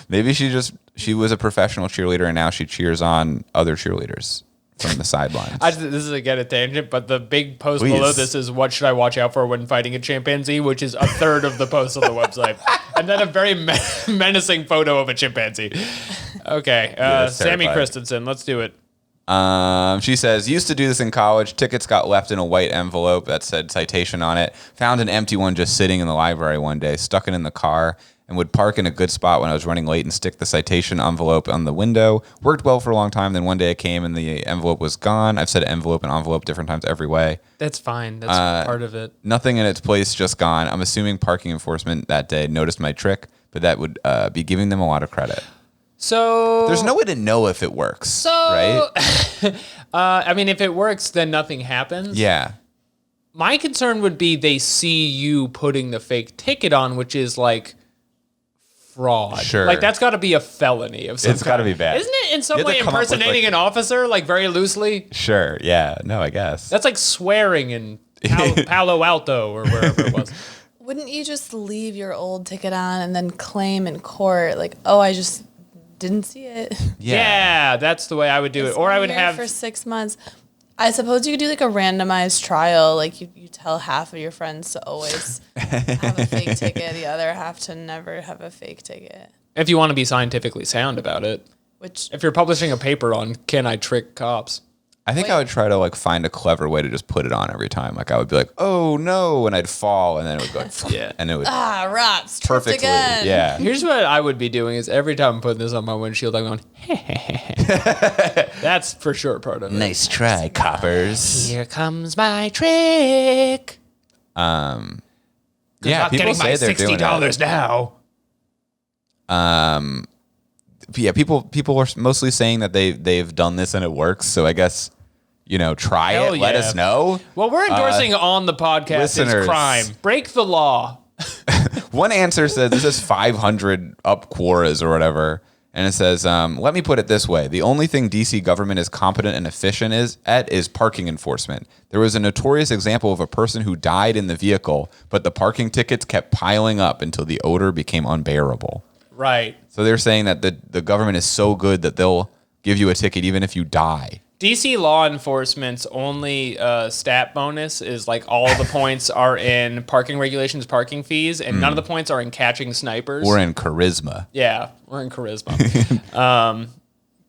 Maybe she was a professional cheerleader and now she cheers on other cheerleaders from the sidelines. This is again a tangent, but the big post below this is what should I watch out for when fighting a chimpanzee, which is a third of the post on the website. And then a very menacing photo of a chimpanzee. Okay, Sammy Christensen, let's do it. She says, used to do this in college. Tickets got left in a white envelope that said citation on it. Found an empty one just sitting in the library one day. Stuck it in the car. and would park in a good spot when I was running late and stick the citation envelope on the window. Worked well for a long time. Then one day I came and the envelope was gone. I've said envelope and envelope different times every way. That's fine. That's part of it. Nothing in its place, just gone. I'm assuming parking enforcement that day noticed my trick, but that would be giving them a lot of credit. So there's no way to know if it works, right? I mean, if it works, then nothing happens. Yeah. My concern would be they see you putting the fake ticket on, which is like fraud. Sure. Like that's got to be a felony of some It's got to kind. be bad. Isn't it in some You have way to come up with, impersonating like- an officer, like very loosely? Sure. Yeah. No, I guess. That's like swearing in Palo Alto or wherever it was. Wouldn't you just leave your old ticket on and then claim in court, like, oh, I just didn't see it? Yeah, that's the way I would do it. It's Or I been would here have for 6 months. I suppose you could do like a randomized trial. Like you tell half of your friends to always have a fake ticket, the other half to never have a fake ticket. if you want to be scientifically sound about it. Which If you're publishing a paper on can I trick cops? I think I would try to like find a clever way to just put it on every time. Like I would be like, oh no, and I'd fall, and then it would go like, Yeah. and it would rats tripped perfectly, again. yeah. Here's what I would be doing is every time I'm putting this on my windshield, I'm going, that's for sure part of it. Nice try, coppers. Here comes my trick. Yeah, Not people getting my say they're doing $60 now. Yeah, people are mostly saying that they've done this and it works. So I guess try Hell it. Let yeah. us know. What we're endorsing on the podcast listeners. is crime. Break the law. One answer says this is 500 up Quoras or whatever, and it says, "Let me put it this way: the only thing DC government is competent and efficient is parking enforcement. There was a notorious example of a person who died in the vehicle, but the parking tickets kept piling up until the odor became unbearable." Right. So they're saying that the government is so good that they'll give you a ticket even if you die. DC law enforcement's only stat bonus is like all the points are in parking regulations, parking fees, and none of the points are in catching snipers. Or in charisma. Yeah, we're in charisma.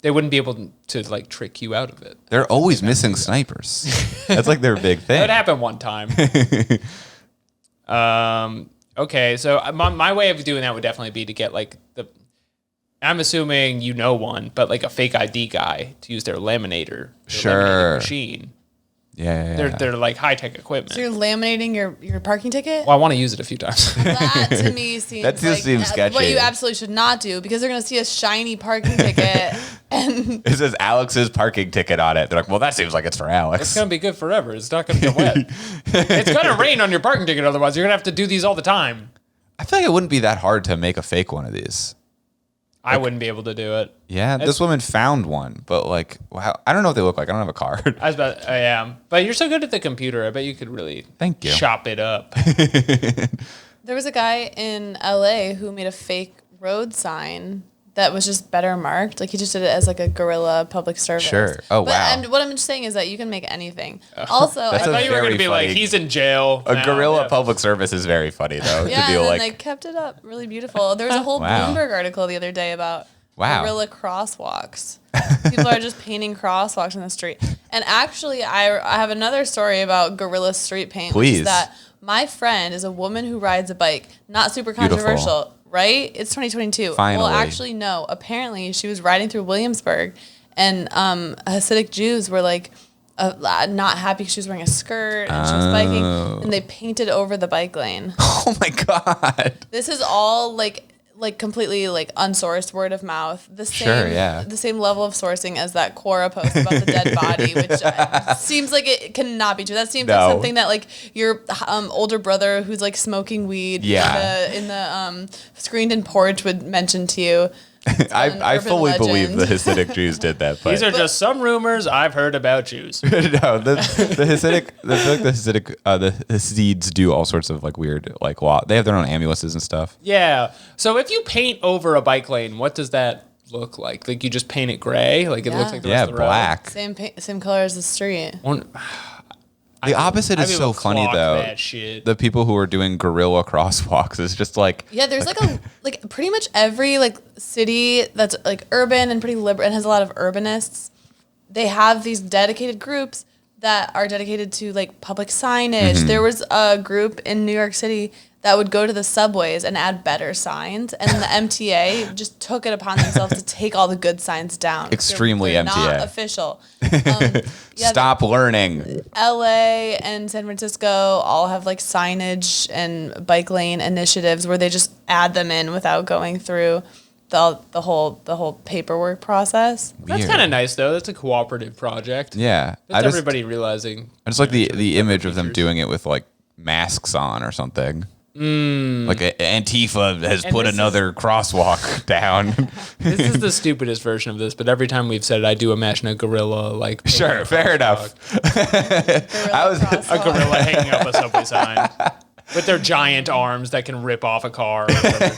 They wouldn't be able to like trick you out of it. They're always missing snipers. That's like their big thing. That happened one time. Okay, so my way of doing that would definitely be to get like I'm assuming one, but like a fake ID guy to use their laminator, laminating machine. Yeah. They're like high tech equipment. So you're laminating your parking ticket? Well, I want to use it a few times. That to me seems That just seems sketchy. What you absolutely should not do, because they're going to see a shiny parking ticket and It says Alex's parking ticket on it. They're like, well, that seems like it's for Alex. It's gonna be good forever. It's not gonna get wet. It's gonna rain on your parking ticket. Otherwise, you're gonna have to do these all the time. I feel like it wouldn't be that hard to make a fake one of these. I wouldn't be able to do it. Yeah, this woman found one, but like, wow, I don't know what they look like. I don't have a card. I am, but you're so good at the computer. I bet you could really Thank you. chop it up. there was a guy in LA who made a fake road sign that was just better marked. Like he just did it as like a guerrilla public service. Sure. Oh, wow. What I'm just saying is that you can make anything. Also, I That's thought you were very gonna be like, funny. he's in jail. A now. guerrilla Yeah. public service is very funny, though. yeah, to do and like, then they kept it up really beautiful. There was a whole Wow. Bloomberg article the other day about Wow. guerrilla crosswalks. People are just painting crosswalks on the street. And actually, I have another story about guerrilla street paint, which Please. is that my friend is a woman who rides a bike. Not super controversial, right? It's 2022. Finally. Well, actually, no. Apparently, she was riding through Williamsburg, and Hasidic Jews were like not happy because she was wearing a skirt and she was biking, and they painted over the bike lane. oh my God. This is all like completely like unsourced word of mouth. The same, Sure, yeah. the same level of sourcing as that Quora post about the dead body, which seems like it cannot be true. That seems No. like something that like your older brother who's like smoking weed Yeah. in the screened-in porch would mention to you. I urban fully believe legend. the Hasidic Jews did that. But These are just some rumors I've heard about Jews. no, the Hasidic, the Hasids do all sorts of like weird like law. They have their own amulets and stuff. Yeah. So if you paint over a bike lane, what does that look like? Like you just paint it gray? Like it Yeah. looks like the Yeah, rest of the road? black. Same color as the street. The opposite is so funny though. That shit. The people who are doing guerrilla crosswalks is just like Yeah, there's like pretty much every like city that's like urban and pretty liberal and has a lot of urbanists. They have these dedicated groups that are dedicated to like public signage. There was a group in New York City that would go to the subways and add better signs, and the MTA just took it upon themselves to take all the good signs down. Extremely They're MTA. Not official. Stop learning. LA and San Francisco all have like signage and bike lane initiatives where they just add them in without going through the whole paperwork process. That's Weird. kind of nice though. That's a cooperative project. Yeah. That's everybody realizing. I just like the image of them doing it with like masks on or something. Like Antifa has put another crosswalk down. This is the stupidest version of this, but every time we've said it, I do imagine a gorilla like. Sure, fair enough. A gorilla hanging up a subway sign with their giant arms that can rip off a car. Or whatever.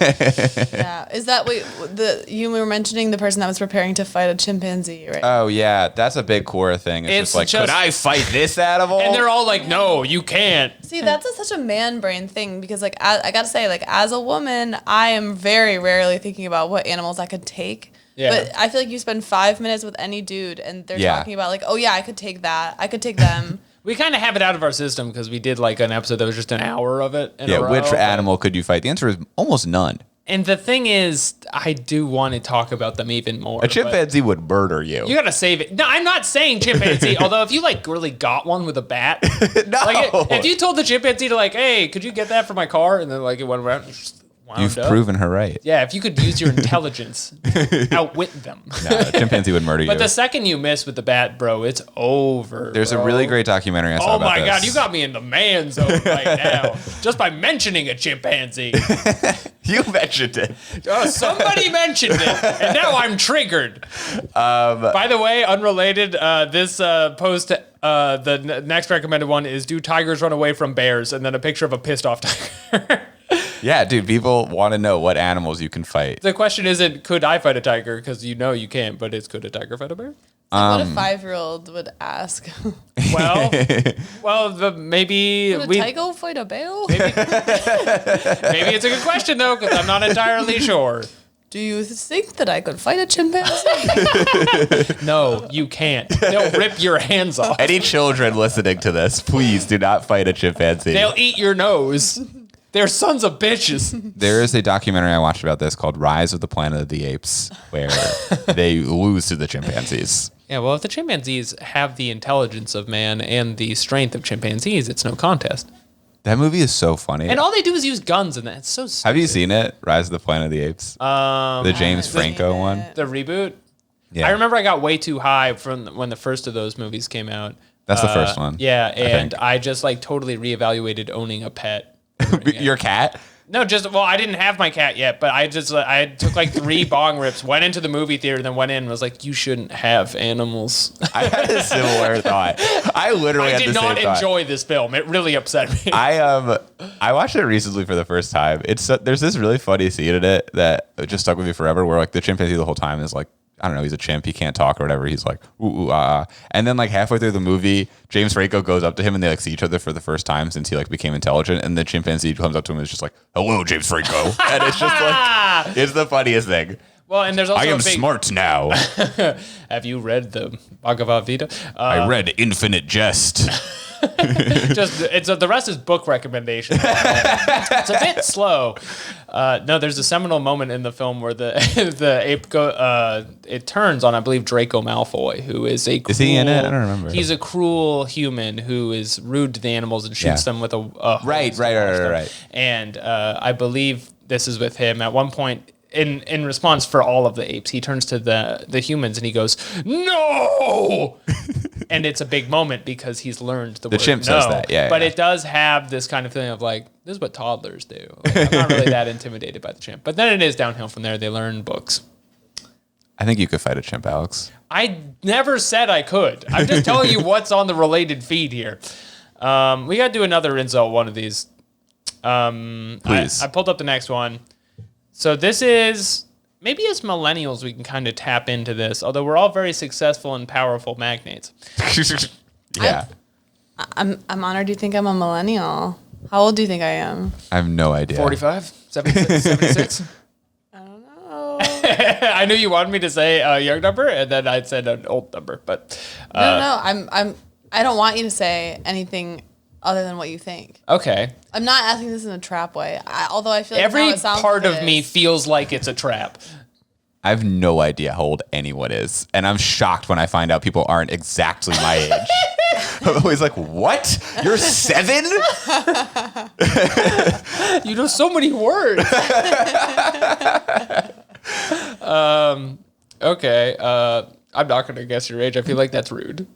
Yeah, is that you were mentioning the person that was preparing to fight a chimpanzee, right? Oh yeah, that's a big Quora thing. It's just like, could I fight this animal? And they're all like, "No, you can't." See, that's such a man brain thing because, like, I gotta say, like, as a woman, I am very rarely thinking about what animals I could take. Yeah. But I feel like you spend 5 minutes with any dude, and they're talking about like, oh yeah, I could take that, I could take them. We kind of have it out of our system because we did like an episode that was just an hour of it. In a row, which animal could you fight? The answer is almost none. And the thing is, I do want to talk about them even more. A chimpanzee would murder you. You gotta save it. No, I'm not saying chimpanzee. Although if you like really got one with a bat, No. like if you told the chimpanzee to like, hey, could you get that for my car? And then like it went around. And just wound You've up. proven her right. Yeah, if you could use your intelligence, outwit them. No, a chimpanzee would murder you. But the second you miss with the bat, bro, it's over. There's a really great documentary I saw Oh about my this. god, you got me in the man zone right now just by mentioning a chimpanzee. You mentioned it. Oh, somebody mentioned it, and now I'm triggered. By the way, unrelated, this post, the next recommended one is "Do tigers run away from bears?" and then a picture of a pissed off tiger. Yeah, dude, people want to know what animals you can fight. The question isn't could I fight a tiger, because you know you can't, but it's could a tiger fight a bear? Like, what a 5-year-old would ask. Well, maybe Would a tiger fight a bear? Maybe it's a good question though, because I'm not entirely sure. Do you think that I could fight a chimpanzee? No, you can't. They'll rip your hands off. Any children listening to this, please do not fight a chimpanzee. They'll eat your nose. They're sons of bitches. There is a documentary I watched about this called Rise of the Planet of the Apes, where they lose to the chimpanzees. Yeah, well, if the chimpanzees have the intelligence of man and the strength of chimpanzees, it's no contest. That movie is so funny. And all they do is use guns in that. It's so stupid. Have you seen it? Rise of the Planet of the Apes? The James Franco one? The reboot? Yeah. I remember I got way too high from when the first of those movies came out. That's the first one. Yeah, and I just like totally reevaluated owning a pet. Your cat? No, I didn't have my cat yet, but I took like 3 bong rips, went into the movie theater, then went in and was like, you shouldn't have animals. I had a similar thought. I literally had the same thought. I did not enjoy this film. It really upset me. I watched it recently for the first time. There's this really funny scene in it that just stuck with me forever, where like the chimpanzee the whole time is like, I don't know, he's a chimp, he can't talk or whatever. He's like, ooh, ooh, ah, ah. And then like halfway through the movie, James Franco goes up to him and they like see each other for the first time since he like became intelligent. And the chimpanzee comes up to him and is just like, hello, James Franco. And it's just like, it's the funniest thing. Well, and there's also I am smart now. Have you read the Bhagavad Gita? I read Infinite Jest. The rest is book recommendation. It's a bit slow. No, there's a seminal moment in the film where the ape it turns on, I believe, Draco Malfoy, who is a cruel, is he in it? I don't remember. He's a cruel human who is rude to the animals and shoots them with a right. And I believe this is with him at one point. In response for all of the apes, he turns to the humans and he goes, "No!" And it's a big moment because he's learned the word chimp no. says that, yeah. But it does have this kind of thing of like, this is what toddlers do. Like, I'm not really that intimidated by the chimp. But then it is downhill from there. They learn books. I think you could fight a chimp, Alex. I never said I could. I'm just telling you what's on the related feed here. We got to do another insult one of these. Please. I pulled up the next one. So this is, maybe as millennials we can kind of tap into this, although we're all very successful and powerful magnates. Yeah. I'm honored you think I'm a millennial. How old do you think I am? I have no idea. 45? 76? 76? I don't know. I knew you wanted me to say a young number, and then I said an old number, but... No, I'm I don't want you to say anything other than what you think. Okay. I'm not asking this in a trap way. Although I feel like now Every it sounds part like of it me is. feels like it's a trap. I have no idea how old anyone is, and I'm shocked when I find out people aren't exactly my age. I'm always like, what? You're 7? You know so many words. Okay. I'm not going to guess your age. I feel like that's rude.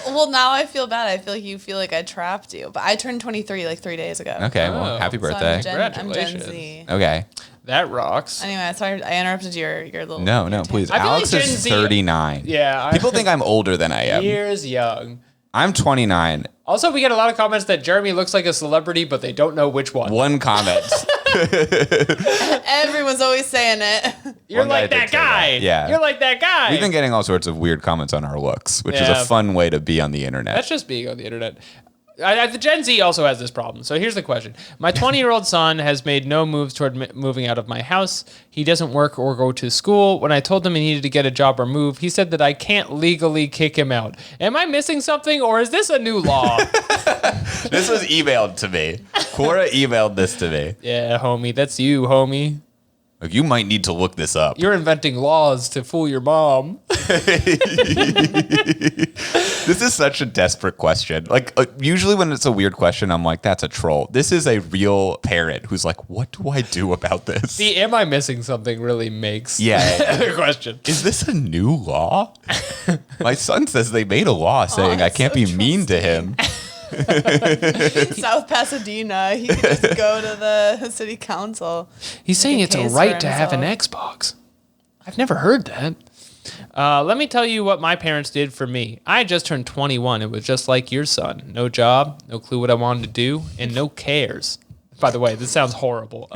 Well, now I feel bad. I feel like you feel like I trapped you. But I turned 23 like 3 days ago. Okay, well, happy So birthday. I'm Gen Congratulations. Z. Okay. That rocks. Anyway, sorry I interrupted your little. No, your please. I feel Alex like Gen is Z 39. Yeah. People think I'm older than I am. Years young. I'm 29. Also, we get a lot of comments that Jeremy looks like a celebrity, but they don't know which one. One comment. Everyone's always saying it. You're One guy like did that say that. guy. Yeah. You're like that guy. We've been getting all sorts of weird comments on our looks, which is Yeah. a fun way to be on the internet. That's just being on the internet. The Gen Z also has this problem. So here's the question. My 20-year-old son has made no moves toward moving out of my house. He doesn't work or go to school. When I told him he needed to get a job or move, he said that I can't legally kick him out. Am I missing something, or is this a new law? This was emailed to me. Quora emailed this to me. Yeah, homie. That's you, homie. Like, you might need to look this up. You're inventing laws to fool your mom. This is such a desperate question. Like, usually when it's a weird question, I'm like, that's a troll. This is a real parent who's like, what do I do about this? The am I missing something really makes Yeah. the question. Is this a new law? My son says they made a law saying I that's can't so be mean to him. South Pasadena. He could just go to the city council. He's saying a it's a case right for to have an himself. Xbox. I've never heard that. Let me tell you what my parents did for me. I just turned 21. It was just like your son. No job, no clue what I wanted to do, and no cares. By the way, this sounds horrible.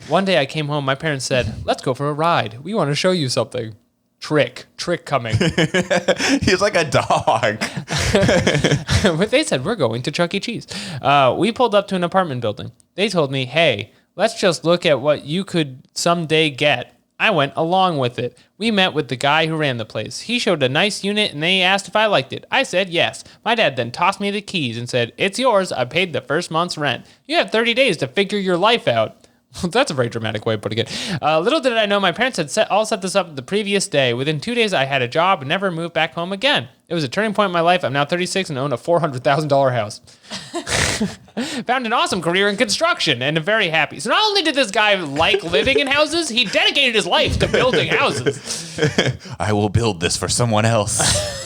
One day I came home. My parents said, let's go for a ride. We want to show you something. Trick coming. He's like a dog. But they said, we're going to Chuck E. Cheese. We pulled up to an apartment building. They told me, hey, let's just look at what you could someday get. I went along with it. We met with the guy who ran the place. He showed a nice unit and they asked if I liked it. I said yes. My dad then tossed me the keys and said, it's yours. I paid the first month's rent. You have 30 days to figure your life out. That's a very dramatic way of putting it. Little did I know my parents had set this up the previous day. Within 2 days, I had a job and never moved back home again. It was a turning point in my life. I'm now 36 and own a $400,000 house. Found an awesome career in construction and am very happy. So not only did this guy like living in houses, he dedicated his life to building houses. I will build this for someone else.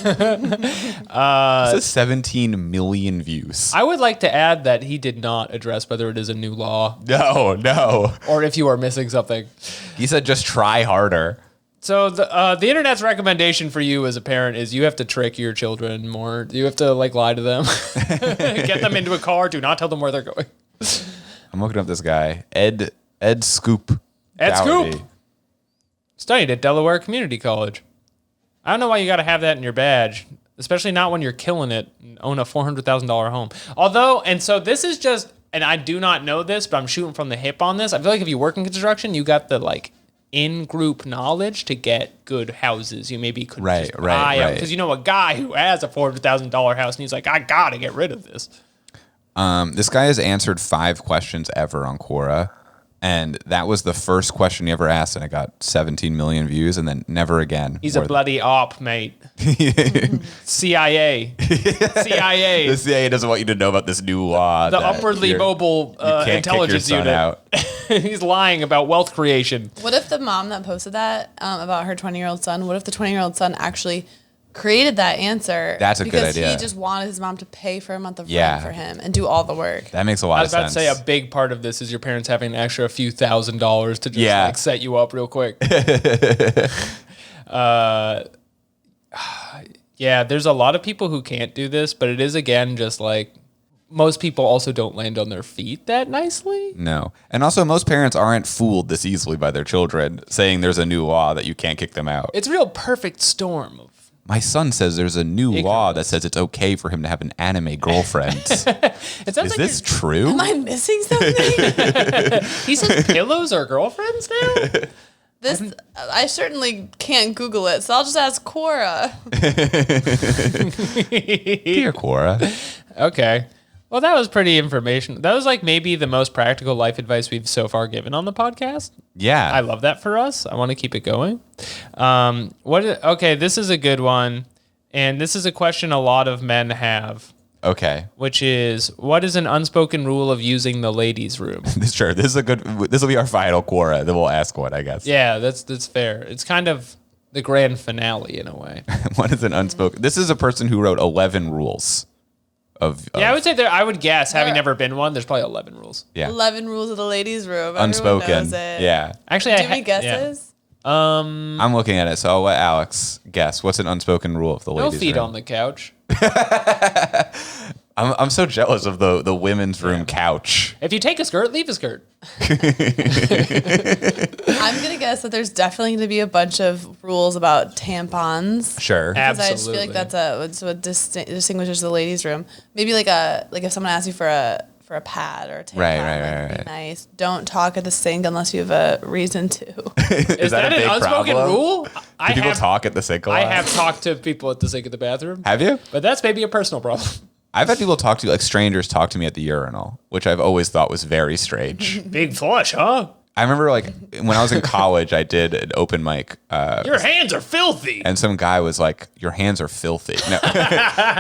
This is 17 million views. I would like to add that he did not address whether it is a new law No. or if you are missing something. He said just try harder. So the internet's recommendation for you as a parent is you have to trick your children more. You have to lie to them, get them into a car. Do not tell them where they're going. I'm looking up this guy, Ed Scoop. Ed Dougherty. Scoop studied at Delaware Community College. I don't know why you got to have that in your badge, especially not when you're killing it and own a $400,000 home. Although, and so this is just, and I do not know this, but I'm shooting from the hip on this. I feel like if you work in construction, you got the in-group knowledge to get good houses. You maybe could just buy out because you know a guy who has a $400,000 house and he's like, I gotta get rid of this. This guy has answered 5 questions ever on Quora, and that was the first question he ever asked, and it got 17 million views, and then never again. He's a bloody op, mate. CIA. The CIA doesn't want you to know about this new law. The upwardly mobile intelligence unit. Out. He's lying about wealth creation. What if the mom that posted that about her 20-year-old son, what if the 20-year-old son actually created that answer? That's a good idea. Because he just wanted his mom to pay for a month of rent for him and do all the work. That makes a lot of sense. I was about to say a big part of this is your parents having an extra few $1,000s to just set you up real quick. Yeah, there's a lot of people who can't do this, but it is, again, just most people also don't land on their feet that nicely. No. And also, most parents aren't fooled this easily by their children saying there's a new law that you can't kick them out. It's a real perfect storm of My son says there's a new law that says it's okay for him to have an anime girlfriend. Is this true? Am I missing something? He says pillows are girlfriends now? I certainly can't Google it, so I'll just ask Quora. Dear Quora. Okay. Well, that was pretty informational. That was like maybe the most practical life advice we've so far given on the podcast. Yeah. I love that for us. I want to keep it going. Okay, this is a good one. And this is a question a lot of men have. Okay. Which is, what is an unspoken rule of using the ladies' room? Sure. This will be our final Quora. Then we'll ask one, I guess. Yeah, that's fair. It's kind of the grand finale in a way. What is an unspoken? This is a person who wrote 11 rules. I would say I would guess, having never been one, there's probably 11 rules. Yeah. 11 rules of the ladies' room. Unspoken. Everyone knows it. Yeah. Actually, Do you have any guesses? I'm looking at it, so I'll let Alex guess. What's an unspoken rule of the No ladies' feet room? on the couch. I'm so jealous of the women's room couch. If you take a skirt, leave a skirt. I'm gonna guess that there's definitely gonna be a bunch of rules about tampons. Sure. Because I just feel like that's what distinguishes the ladies' room. Maybe like if someone asks you for a pad or a tampon, Right. be nice. Don't talk at the sink unless you have a reason to. Is that a an big unspoken problem? rule? Do people talk at the sink a lot? I have talked to people at the sink of the bathroom. Have you? But that's maybe a personal problem. I've had people talk to, like strangers talk to me at the urinal, which I've always thought was very strange. Big flush, huh? I remember like when I was in college, I did an open mic. Your hands are filthy. And some guy was like, your hands are filthy. No,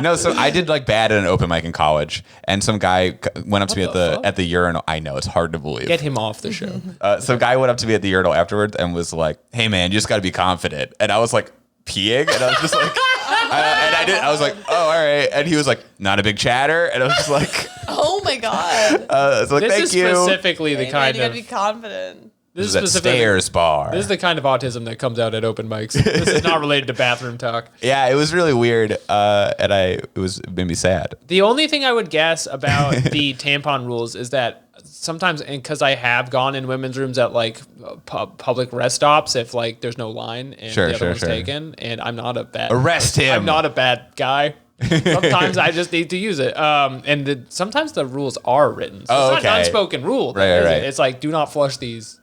no. So I did like bad at an open mic in college. And some guy went up to me at the urinal. I know, it's hard to believe. Get him off the show. Some guy went up to me at the urinal afterwards and was like, hey man, you just got to be confident. And I was like peeing. And I was just like, I was like, oh, all right. And he was like, not a big chatter. And I was just like, Oh my god! so like, This thank is you. specifically the Hey, man, kind you gotta of be confident. This is that stairs bar. This is the kind of autism that comes out at open mics. This is not related to bathroom talk. Yeah, it was really weird, and it made me sad. The only thing I would guess about the tampon rules is that sometimes, and because I have gone in women's rooms at like public rest stops, if like there's no line and the other one's taken, and I'm not a bad Arrest him. I'm not a bad guy. Sometimes I just need to use it. Sometimes the rules are written. So it's not an unspoken rule. Right. It's like, do not flush these.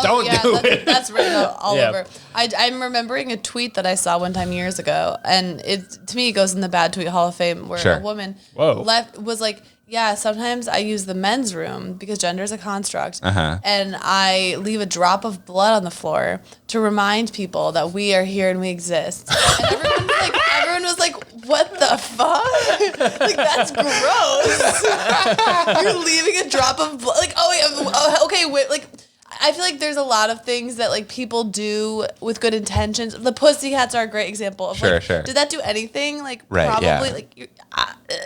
Don't do it. That's written all over. I'm remembering a tweet that I saw one time years ago, and to me it goes in the bad tweet hall of fame, where a woman was like, yeah, sometimes I use the men's room because gender is a construct, and I leave a drop of blood on the floor to remind people that we are here and we exist. And everyone was like, what the fuck? Like, that's gross. You're leaving a drop of blood. Like, wait, like, I feel like there's a lot of things that like people do with good intentions. The Pussycats are a great example of sure. Did that do anything? Like, probably like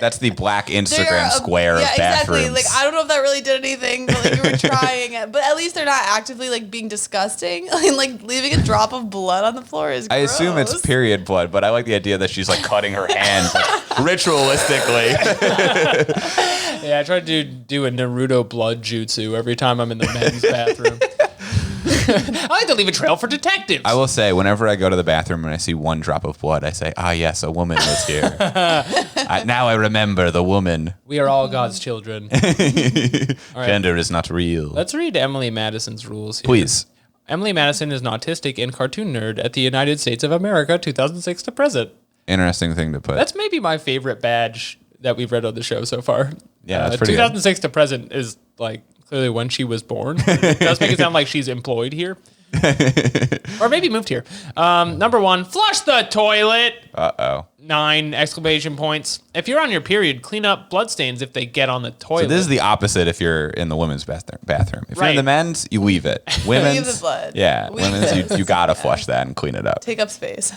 that's the black Instagram square of bathrooms. Exactly. Like, I don't know if that really did anything, but like you were trying it. But at least they're not actively like being disgusting. Like leaving a drop of blood on the floor is gross. I assume it's period blood, but I like the idea that she's like cutting her hands like, ritualistically. Yeah, I try to do a Naruto blood jutsu every time I'm in the men's bathroom. I like to leave a trail for detectives. I will say, whenever I go to the bathroom and I see one drop of blood, I say, ah, yes, a woman was here. Now I remember the woman. We are all God's children. Gender is not real. Let's read Emily Madison's rules here. Please. Emily Madison is an autistic and cartoon nerd at the United States of America, 2006 to present. Interesting thing to put. That's maybe my favorite badge that we've read on the show so far. Yeah, that's pretty 2006 to present is like clearly when she was born. It does make it sound like she's employed here. Or maybe moved here. Number 1, flush the toilet. 9 exclamation points. If you're on your period, clean up bloodstains if they get on the toilet. So this is the opposite if you're in the women's bathroom. If you're in the men's, you leave it. Women's, leave the blood. Yeah, women's, you gotta flush that and clean it up. Take up space.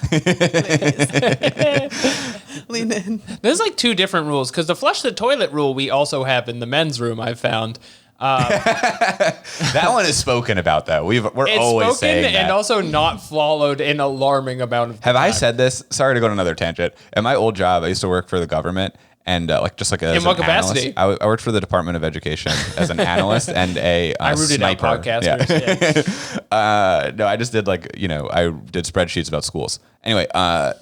Lean in. There's like 2 different rules, because the flush the toilet rule we also have in the men's room, I've found. That one is spoken about, though. We're it's always saying that. And also not followed an alarming amount of Have time. I said this? Sorry to go on another tangent. At my old job, I used to work for the government, and in what capacity? I worked for the Department of Education as an analyst and a I rooted sniper. out podcasters. Yeah. No, I just did I did spreadsheets about schools. Anyway,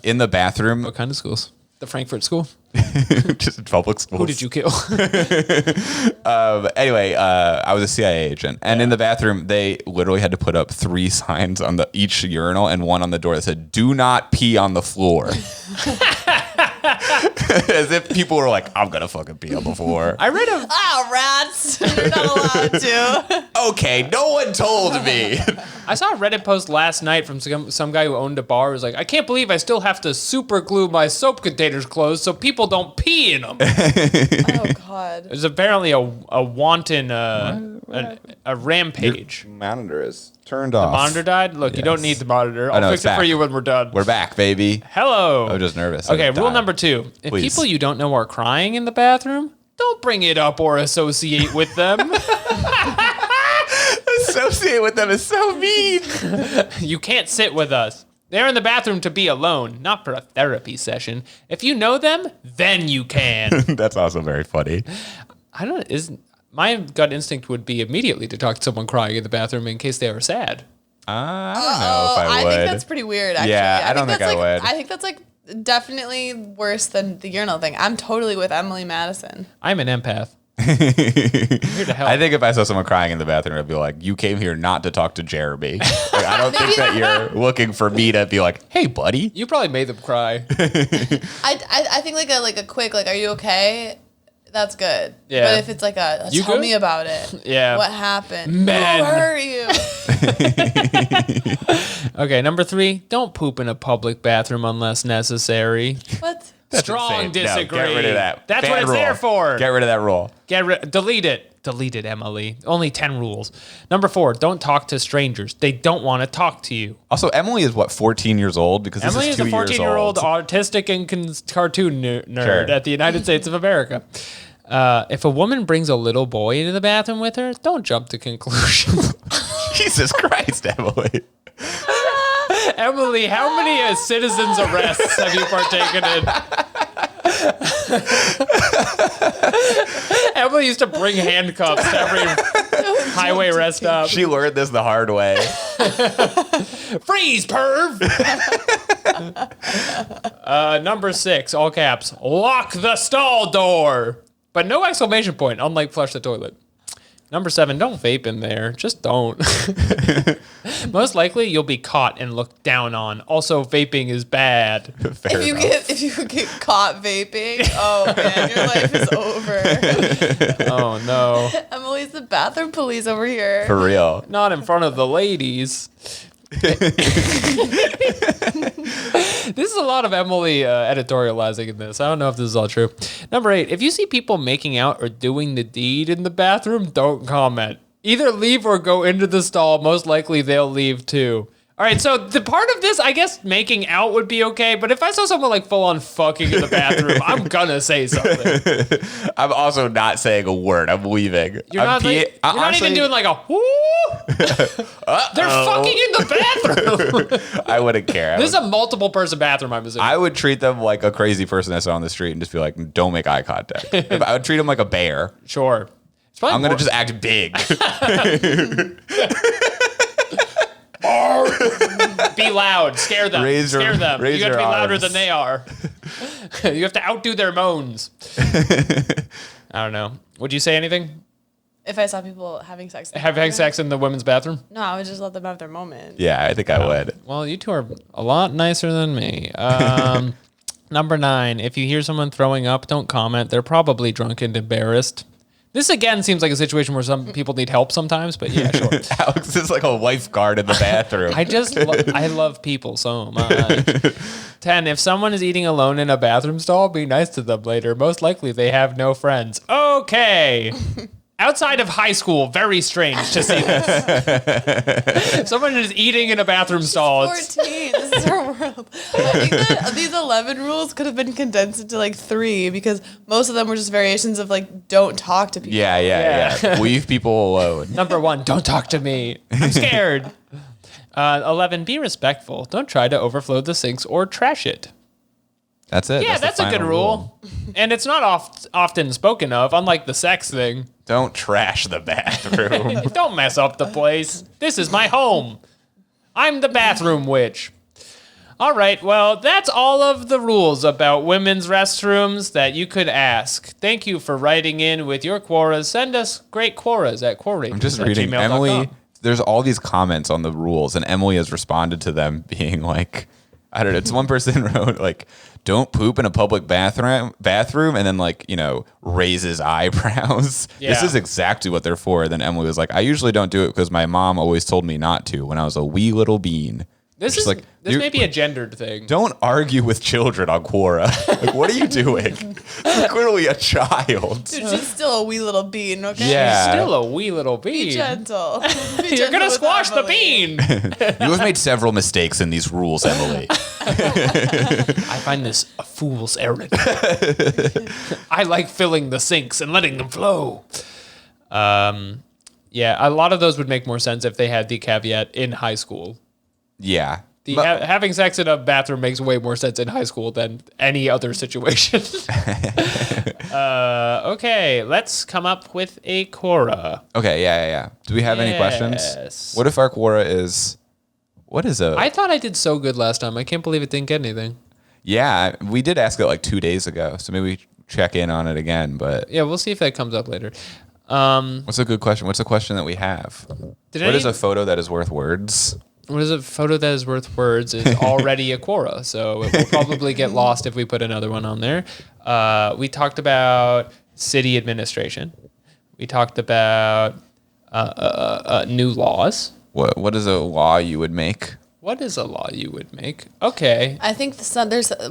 in the bathroom. What kind of schools? The Frankfurt School. Just public schools. Who did you kill? Anyway, I was a CIA agent, and in the bathroom, they literally had to put up 3 signs on each urinal and one on the door that said, "Do not pee on the floor." As if people were like, I'm gonna fucking pee on the floor. I read a rats. You're not allowed to. Okay, no one told me. I saw a Reddit post last night from some guy who owned a bar. Who was like, I can't believe I still have to super glue my soap containers closed so people don't pee in them. Oh God. There's apparently a wanton a rampage. Monitor is turned off. Monitor died? Look, you don't need the monitor. I'll know, fix it's it for back. you when we're done. We're back, baby. Hello. I was just nervous. Okay, rule number 2. If Please. people you don't know are crying in the bathroom, don't bring it up or associate with them. Associate with them is so mean. You can't sit with us. They're in the bathroom to be alone, not for a therapy session. If you know them, then you can. That's also very funny. My gut instinct would be immediately to talk to someone crying in the bathroom in case they are sad. I don't know if I would. think that's pretty weird, actually. Yeah, I don't think I would. I think that's like definitely worse than the urinal thing. I'm totally with Emily Madison. I'm an empath. I'm here to help. I think if I saw someone crying in the bathroom, I'd be like, you came here not to talk to Jeremy. Like, I don't think that you're looking for me to be like, hey, buddy. You probably made them cry. I think like a quick, like, are you okay? That's good. Yeah. But if it's like You tell good? me about it. Yeah. What happened? Men. Who hurt you? Okay, number 3, don't poop in a public bathroom unless necessary. What? Strong insane. No, disagree. get rid of that. That's Bad what it's rule. there for. Get rid of that rule. Delete it. Delete it, Emily. Only 10 rules. Number 4, don't talk to strangers. They don't want to talk to you. Also, Emily is, 14 years old? Because this Emily is is 2 a years 14-year-old old. autistic and cartoon nerd Sure. at the United States of America. If a woman brings a little boy into the bathroom with her, don't jump to conclusions. Jesus Christ, Emily. Emily, how many citizens' arrests have you partaken in? Emily used to bring handcuffs to every highway rest stop. She learned this the hard way. Freeze, perv! Number 6, all caps, lock the stall door. But no exclamation point, unlike flush the toilet. Number 7, don't vape in there. Just don't. Most likely, you'll be caught and looked down on. Also, vaping is bad. Fair enough. If you get caught vaping, oh man, your life is over. Oh, no. Emily's the bathroom police over here. For real. Not in front of the ladies. This is a lot of Emily editorializing in this. I don't know if this is all true. Number 8, if you see people making out or doing the deed in the bathroom, don't comment. Either leave or go into the stall. Most likely they'll leave too. All right, so the part of this, I guess making out would be okay, but if I saw someone like full on fucking in the bathroom, I'm gonna say something. I'm also not saying a word. I'm leaving. You're not even doing like a whoo. They're fucking in the bathroom. I wouldn't care. This is a multiple person bathroom, I'm assuming. I would treat them like a crazy person I saw on the street and just be like, don't make eye contact. I would treat them like a bear. Sure. It's probably I'm going to more- just act big. Be loud. Scare them. Raise your- Scare them. raise You have to be your louder arms. than they are. You have to outdo their moans. I don't know. Would you say anything? If I saw people having sex, Having sex in the women's bathroom? No, I would just let them have their moment. Yeah, I think I would. Well, you two are a lot nicer than me. Number 9, if you hear someone throwing up, don't comment. They're probably drunk and embarrassed. This, again, seems like a situation where some people need help sometimes, but yeah, sure. Alex is like a lifeguard in the bathroom. I love people so much. 10, if someone is eating alone in a bathroom stall, be nice to them later. Most likely they have no friends. Okay. Outside of high school, very strange to see this. Someone is eating in a bathroom stall. 14. This is our world. I think that these 11 rules could have been condensed into like 3 because most of them were just variations of like don't talk to people. Yeah. Leave people alone. Number 1, don't talk to me. I'm scared. 11, be respectful. Don't try to overflow the sinks or trash it. That's it. Yeah, that's a good rule. And it's not often spoken of, unlike the sex thing. Don't trash the bathroom. Don't mess up the place. This is my home. I'm the bathroom witch. All right, well, that's all of the rules about women's restrooms that you could ask. Thank you for writing in with your Quoras. Send us great Quoras at Quora. I'm just reading Emily. There's all these comments on the rules, and Emily has responded to them being like, I don't know. It's one person wrote like, "Don't poop in a public bathroom," and then like, raises eyebrows. Yeah. This is exactly what they're for. Then Emily was like, "I usually don't do it because my mom always told me not to when I was a wee little bean." This may be a gendered thing. Don't argue with children on Quora. Like, what are you doing? You're clearly a child. Dude, she's still a wee little bean, okay? Yeah. She's still a wee little bean. Be gentle. You're going to squash the bean. You have made several mistakes in these rules, Emily. I find this a fool's errand. I like filling the sinks and letting them flow. Yeah, a lot of those would make more sense if they had the caveat in high school. Yeah. Having sex in a bathroom makes way more sense in high school than any other situation. Okay, let's come up with a Quora. Okay, yeah. Do we have any questions? What if our Quora is... What is a... I thought I did so good last time. I can't believe it didn't get anything. Yeah, we did ask it like 2 days ago, so maybe we check in on it again, but... Yeah, we'll see if that comes up later. What's a good question? What's a question that we have? What is a photo that is worth words? What is a photo that is worth words is already a Quora, so it will probably get lost if we put another one on there. We talked about city administration. We talked about new laws. What is a law you would make? What is a law you would make? Okay. I think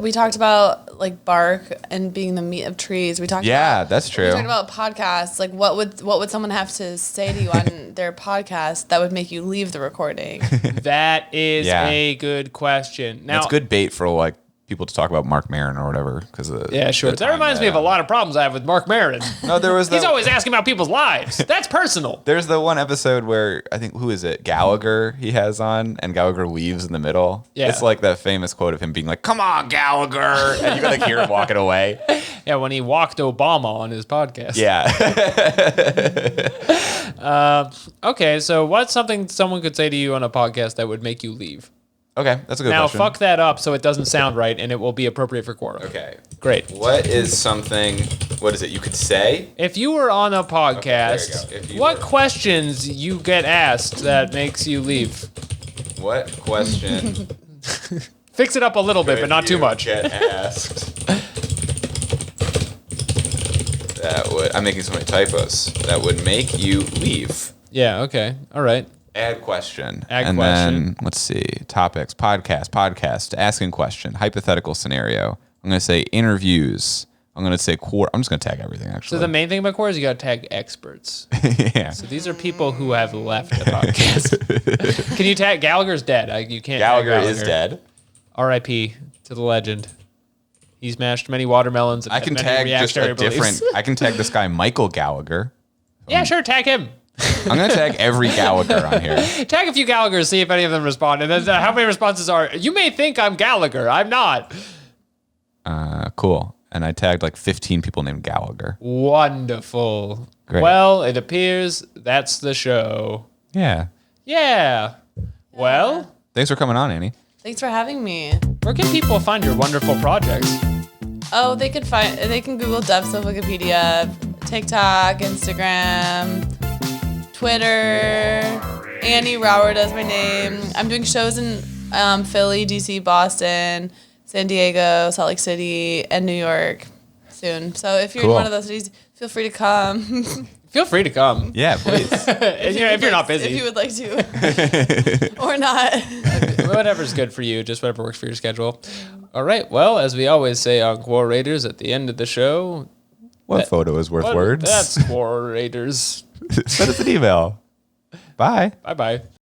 we talked about like bark and being the meat of trees. We talked that's true. We talked about podcasts. Like what would someone have to say to you on their podcast that would make you leave the recording? That is a good question. Now, it's good bait for like people to talk about Mark Maron or whatever. Sure. That reminds me of a lot of problems I have with Mark Maron. No, there was He's always asking about people's lives. That's personal. There's the one episode where I think, who is it? Gallagher he has on, and Gallagher leaves in the middle. Yeah. It's like that famous quote of him being like, "Come on, Gallagher," and you can like hear him walking away. Yeah, when he walked Obama on his podcast. Yeah. Okay, so what's something someone could say to you on a podcast that would make you leave? Okay, that's a good question. Now, fuck that up so it doesn't sound right, and it will be appropriate for Quora. Okay. Great. What is something, what is it you could say? If you were on a podcast, what questions you get asked that makes you leave? What question? Fix it up a little bit, but not too much. Get asked. I'm making so many typos. That would make you leave. Yeah, okay. All right. Add question. Add question. Then, let's see. Topics. Podcast. Asking question. Hypothetical scenario. I'm going to say interviews. I'm going to say Quora. I'm just going to tag everything, actually. So the main thing about Quora is you got to tag experts. Yeah. So these are people who have left the podcast. Can you tag Gallagher's dead? You can't. Gallagher tag is dead. R.I.P. to the legend. He's mashed many watermelons. And I can many tag just a reactionary beliefs. different. I can tag this guy Michael Gallagher. Yeah, sure. Tag him. I'm going to tag every Gallagher on here. Tag a few Gallaghers, see if any of them respond. And then how many responses are, you may think I'm Gallagher. I'm not. Cool. And I tagged like 15 people named Gallagher. Wonderful. Great. Well, it appears that's the show. Yeah. Yeah. Well, Thanks for coming on, Annie. Thanks for having me. where can people find your wonderful projects? Oh, they can Google Depths of Wikipedia, TikTok, Instagram, Twitter. Annie Rauwerda is my name. I'm doing shows in Philly, DC, Boston, San Diego, Salt Lake City, and New York soon. So if you're in one of those cities, feel free to come. Feel free to come. Yeah, please. if you're not busy. If you would like to. Or not. Whatever's good for you, just whatever works for your schedule. All right. Well, as we always say on Quora Raiders at the end of the show. What photo is worth words? That's Quora Raiders. Send us an email. Bye. Bye-bye.